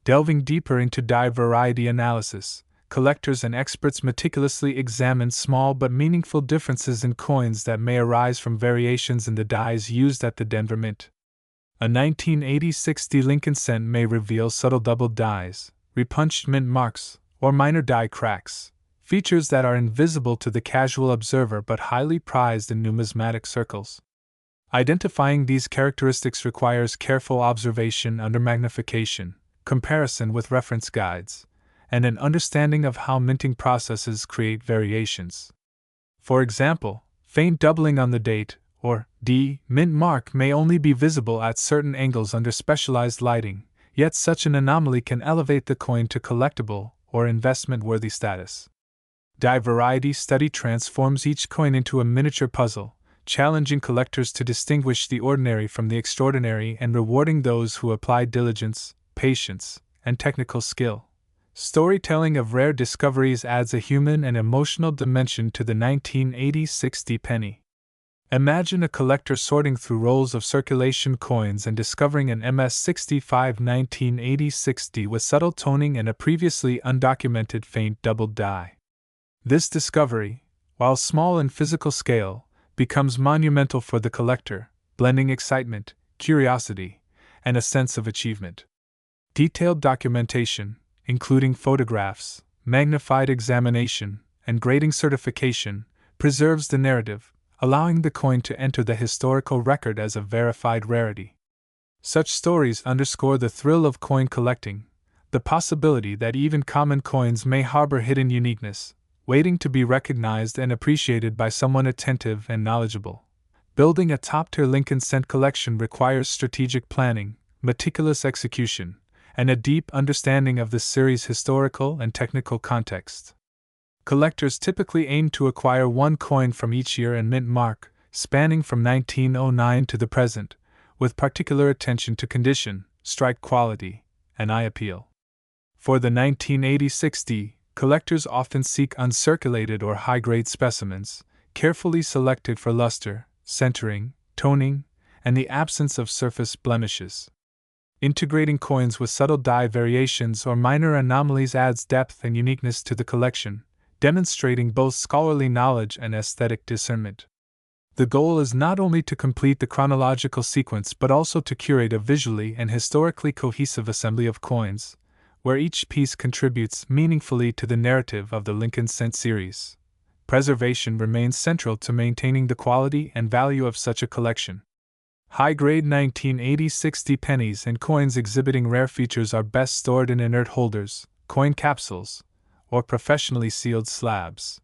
Delving deeper into die variety analysis, collectors and experts meticulously examine small but meaningful differences in coins that may arise from variations in the dies used at the Denver Mint. A 1980-60 Lincoln cent may reveal subtle double dies, repunched mint marks, or minor die cracks, features that are invisible to the casual observer but highly prized in numismatic circles. Identifying these characteristics requires careful observation under magnification, comparison with reference guides, and an understanding of how minting processes create variations. For example, faint doubling on the date, or D, mint mark may only be visible at certain angles under specialized lighting, yet such an anomaly can elevate the coin to collectible or investment-worthy status. Die variety study transforms each coin into a miniature puzzle, challenging collectors to distinguish the ordinary from the extraordinary and rewarding those who apply diligence, patience, and technical skill. Storytelling of rare discoveries adds a human and emotional dimension to the 1980-60 penny. Imagine a collector sorting through rolls of circulation coins and discovering an MS-65 1980-60 with subtle toning and a previously undocumented faint double die. This discovery, while small in physical scale, becomes monumental for the collector, blending excitement, curiosity, and a sense of achievement. Detailed documentation, including photographs, magnified examination, and grading certification, preserves the narrative, allowing the coin to enter the historical record as a verified rarity. Such stories underscore the thrill of coin collecting, the possibility that even common coins may harbor hidden uniqueness, waiting to be recognized and appreciated by someone attentive and knowledgeable. Building a top-tier Lincoln cent collection requires strategic planning, meticulous execution, and a deep understanding of the series' historical and technical context. Collectors typically aim to acquire one coin from each year and mint mark, spanning from 1909 to the present, with particular attention to condition, strike quality, and eye appeal. For the 1980-60, collectors often seek uncirculated or high-grade specimens, carefully selected for luster, centering, toning, and the absence of surface blemishes. Integrating coins with subtle die variations or minor anomalies adds depth and uniqueness to the collection, demonstrating both scholarly knowledge and aesthetic discernment. The goal is not only to complete the chronological sequence but also to curate a visually and historically cohesive assembly of coins, where each piece contributes meaningfully to the narrative of the Lincoln cent series. Preservation remains central to maintaining the quality and value of such a collection. High-grade 1980-60 pennies and coins exhibiting rare features are best stored in inert holders, coin capsules, or professionally sealed slabs.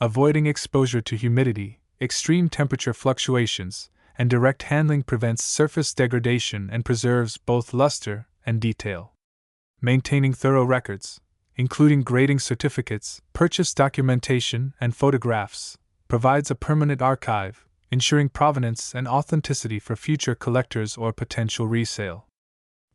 Avoiding exposure to humidity, extreme temperature fluctuations, and direct handling prevents surface degradation and preserves both luster and detail. Maintaining thorough records, including grading certificates, purchase documentation, and photographs, provides a permanent archive, ensuring provenance and authenticity for future collectors or potential resale.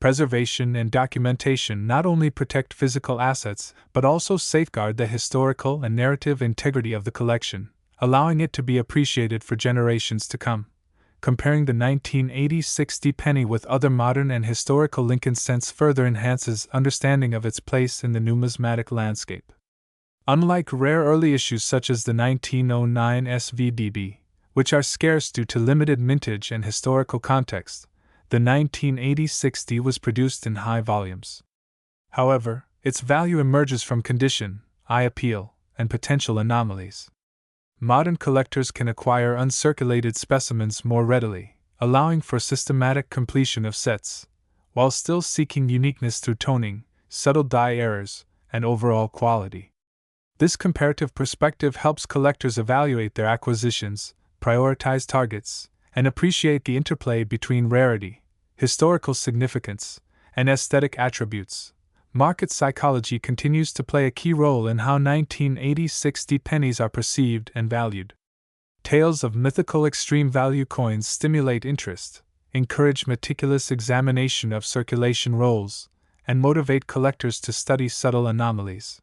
Preservation and documentation not only protect physical assets but also safeguard the historical and narrative integrity of the collection, allowing it to be appreciated for generations to come. Comparing the 1980-60 penny with other modern and historical Lincoln cents further enhances understanding of its place in the numismatic landscape. Unlike rare early issues such as the 1909 SVDB, which are scarce due to limited mintage and historical context, the 1980-60 was produced in high volumes. However, its value emerges from condition, eye appeal, and potential anomalies. Modern collectors can acquire uncirculated specimens more readily, allowing for systematic completion of sets, while still seeking uniqueness through toning, subtle die errors, and overall quality. This comparative perspective helps collectors evaluate their acquisitions, prioritize targets, and appreciate the interplay between rarity, historical significance, and aesthetic attributes. Market psychology continues to play a key role in how 1980-60 pennies are perceived and valued. Tales of mythical extreme value coins stimulate interest, encourage meticulous examination of circulation rolls, and motivate collectors to study subtle anomalies.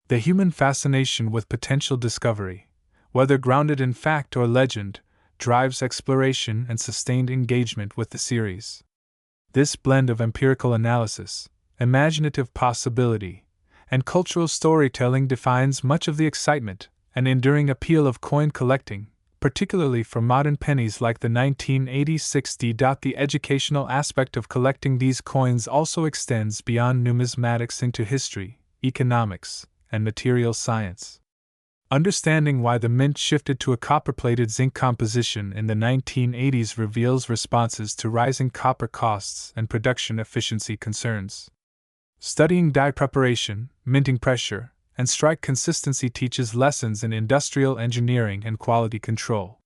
The human fascination with potential discovery, whether grounded in fact or legend, drives exploration and sustained engagement with the series. This blend of empirical analysis, imaginative possibility, and cultural storytelling defines much of the excitement and enduring appeal of coin collecting, particularly for modern pennies like the 1986 D. The educational aspect of collecting these coins also extends beyond numismatics into history, economics, and material science. Understanding why the mint shifted to a copper-plated zinc composition in the 1980s reveals responses to rising copper costs and production efficiency concerns. Studying die preparation, minting pressure, and strike consistency teaches lessons in industrial engineering and quality control.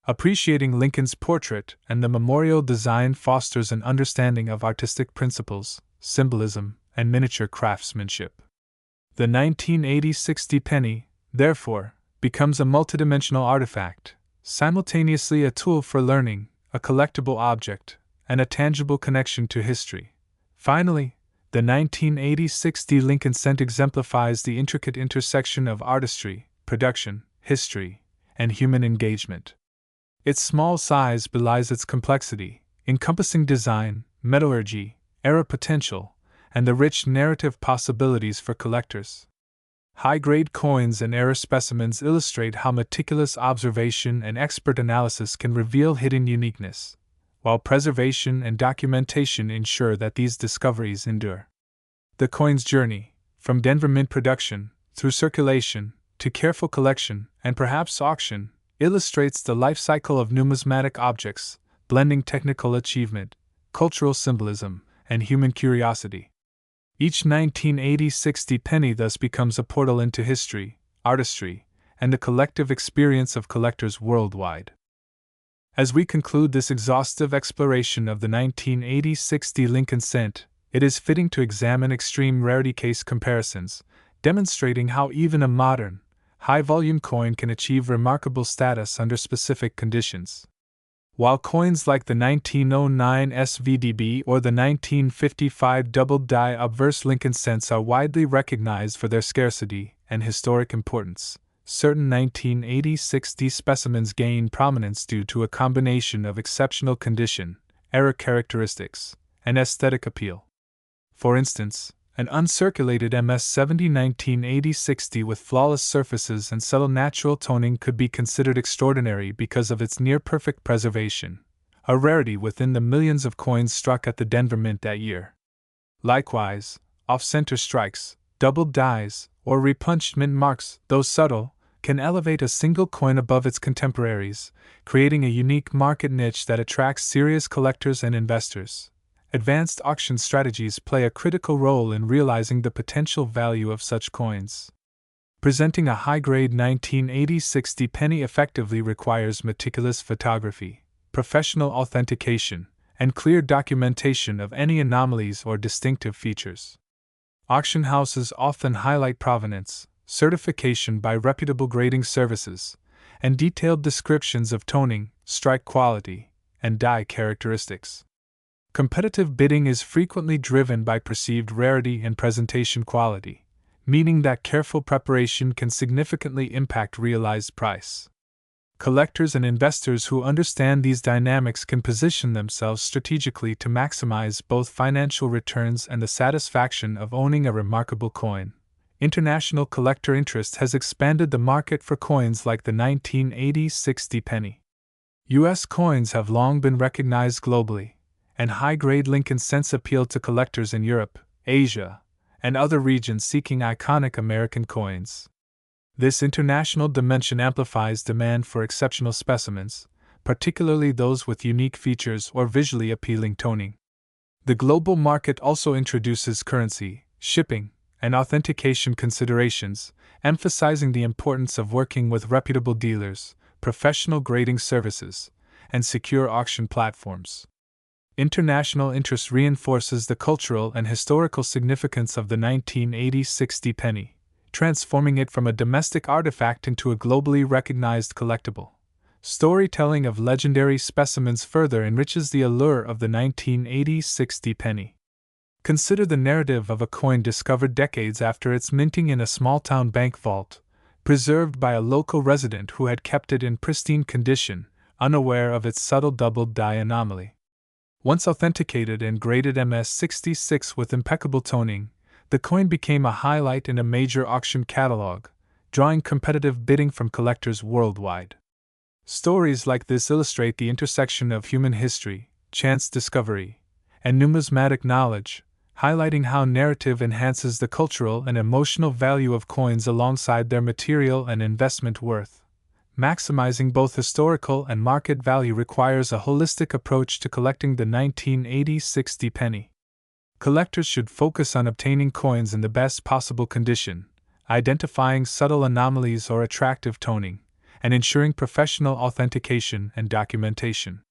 Appreciating Lincoln's portrait and the memorial design fosters an understanding of artistic principles, symbolism, and miniature craftsmanship. The 1986 penny, therefore, becomes a multidimensional artifact, simultaneously a tool for learning, a collectible object, and a tangible connection to history. Finally, the 1986 Lincoln cent exemplifies the intricate intersection of artistry, production, history, and human engagement. Its small size belies its complexity, encompassing design, metallurgy, era potential, and the rich narrative possibilities for collectors. High-grade coins and era specimens illustrate how meticulous observation and expert analysis can reveal hidden uniqueness, while preservation and documentation ensure that these discoveries endure. The coin's journey, from Denver mint production, through circulation, to careful collection, and perhaps auction, illustrates the life cycle of numismatic objects, blending technical achievement, cultural symbolism, and human curiosity. Each 1986 penny thus becomes a portal into history, artistry, and the collective experience of collectors worldwide. As we conclude this exhaustive exploration of the 1986 Lincoln cent, it is fitting to examine extreme rarity case comparisons, demonstrating how even a modern, high-volume coin can achieve remarkable status under specific conditions. While coins like the 1909 SVDB or the 1955 double-die obverse Lincoln cents are widely recognized for their scarcity and historic importance, certain 1986 specimens gain prominence due to a combination of exceptional condition, era characteristics, and aesthetic appeal. For instance, an uncirculated MS-70 1986 with flawless surfaces and subtle natural toning could be considered extraordinary because of its near-perfect preservation, a rarity within the millions of coins struck at the Denver Mint that year. Likewise, off-center strikes, double dies, or repunched mint marks, though subtle, can elevate a single coin above its contemporaries, creating a unique market niche that attracts serious collectors and investors. Advanced auction strategies play a critical role in realizing the potential value of such coins. Presenting a high-grade 1986 penny effectively requires meticulous photography, professional authentication, and clear documentation of any anomalies or distinctive features. Auction houses often highlight provenance, certification by reputable grading services, and detailed descriptions of toning, strike quality, and die characteristics. Competitive bidding is frequently driven by perceived rarity and presentation quality, meaning that careful preparation can significantly impact realized price. Collectors and investors who understand these dynamics can position themselves strategically to maximize both financial returns and the satisfaction of owning a remarkable coin. International collector interest has expanded the market for coins like the 1986 penny. U.S. coins have long been recognized globally, and high-grade Lincoln cents appeal to collectors in Europe, Asia, and other regions seeking iconic American coins. This international dimension amplifies demand for exceptional specimens, particularly those with unique features or visually appealing toning. The global market also introduces currency, shipping, and authentication considerations, emphasizing the importance of working with reputable dealers, professional grading services, and secure auction platforms. International interest reinforces the cultural and historical significance of the 1986 penny, transforming it from a domestic artifact into a globally recognized collectible. Storytelling of legendary specimens further enriches the allure of the 1986 penny. Consider the narrative of a coin discovered decades after its minting in a small-town bank vault, preserved by a local resident who had kept it in pristine condition, unaware of its subtle double-die anomaly. Once authenticated and graded MS-66 with impeccable toning, the coin became a highlight in a major auction catalog, drawing competitive bidding from collectors worldwide. Stories like this illustrate the intersection of human history, chance discovery, and numismatic knowledge, highlighting how narrative enhances the cultural and emotional value of coins alongside their material and investment worth. Maximizing both historical and market value requires a holistic approach to collecting the 1980-60 penny. Collectors should focus on obtaining coins in the best possible condition, identifying subtle anomalies or attractive toning, and ensuring professional authentication and documentation.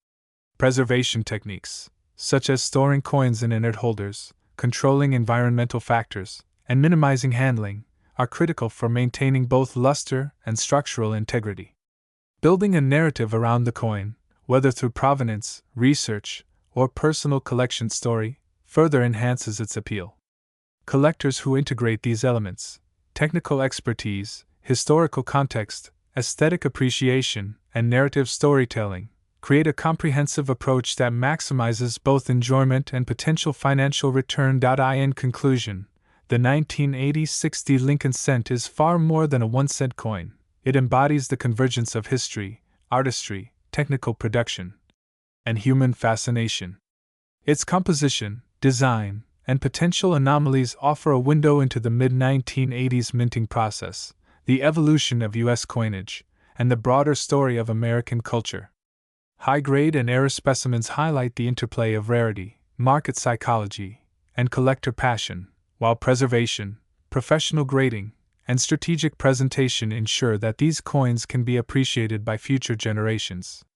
Preservation techniques, such as storing coins in inert holders, controlling environmental factors, and minimizing handling, are critical for maintaining both luster and structural integrity. Building a narrative around the coin, whether through provenance, research, or personal collection story, further enhances its appeal. Collectors who integrate these elements, technical expertise, historical context, aesthetic appreciation, and narrative storytelling, create a comprehensive approach that maximizes both enjoyment and potential financial return. In conclusion, the 1980-60 Lincoln cent is far more than a 1-cent coin. It embodies the convergence of history, artistry, technical production, and human fascination. Its composition, design, and potential anomalies offer a window into the mid-1980s minting process, the evolution of U.S. coinage, and the broader story of American culture. High-grade and error specimens highlight the interplay of rarity, market psychology, and collector passion, while preservation, professional grading, and strategic presentation ensure that these coins can be appreciated by future generations.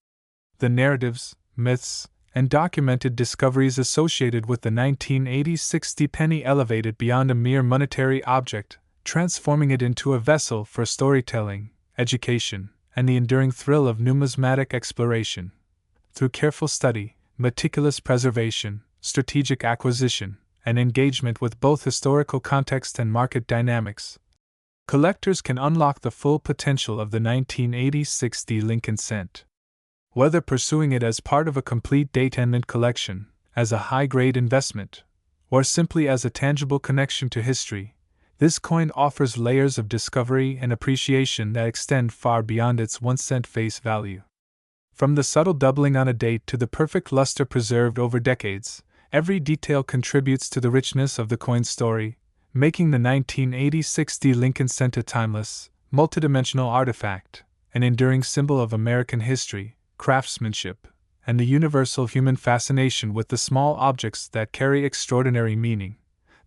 The narratives, myths, and documented discoveries associated with the 1980-60 penny elevate it beyond a mere monetary object, transforming it into a vessel for storytelling, education, and the enduring thrill of numismatic exploration. Through careful study, meticulous preservation, strategic acquisition, and engagement with both historical context and market dynamics, collectors can unlock the full potential of the 1980-60 Lincoln cent. Whether pursuing it as part of a complete date and mint collection, as a high-grade investment, or simply as a tangible connection to history, this coin offers layers of discovery and appreciation that extend far beyond its 1-cent face value. From the subtle doubling on a date to the perfect luster preserved over decades, every detail contributes to the richness of the coin's story, making the 1980-60 Lincoln cent a timeless, multidimensional artifact, an enduring symbol of American history, craftsmanship, and the universal human fascination with the small objects that carry extraordinary meaning.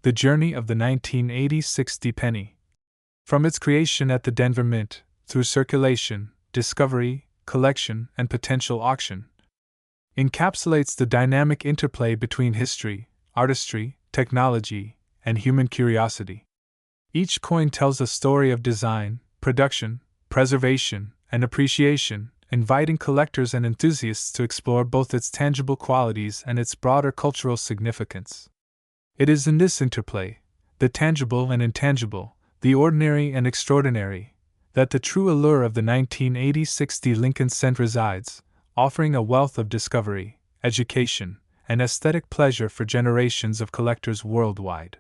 The journey of the 1980-60 penny. From its creation at the Denver Mint, through circulation, discovery, collection, and potential auction, encapsulates the dynamic interplay between history, artistry, technology, and human curiosity. Each coin tells a story of design, production, preservation, and appreciation, inviting collectors and enthusiasts to explore both its tangible qualities and its broader cultural significance. It is in this interplay, the tangible and intangible, the ordinary and extraordinary, that the true allure of the 1980-60 Lincoln cent resides, offering a wealth of discovery, education, and aesthetic pleasure for generations of collectors worldwide.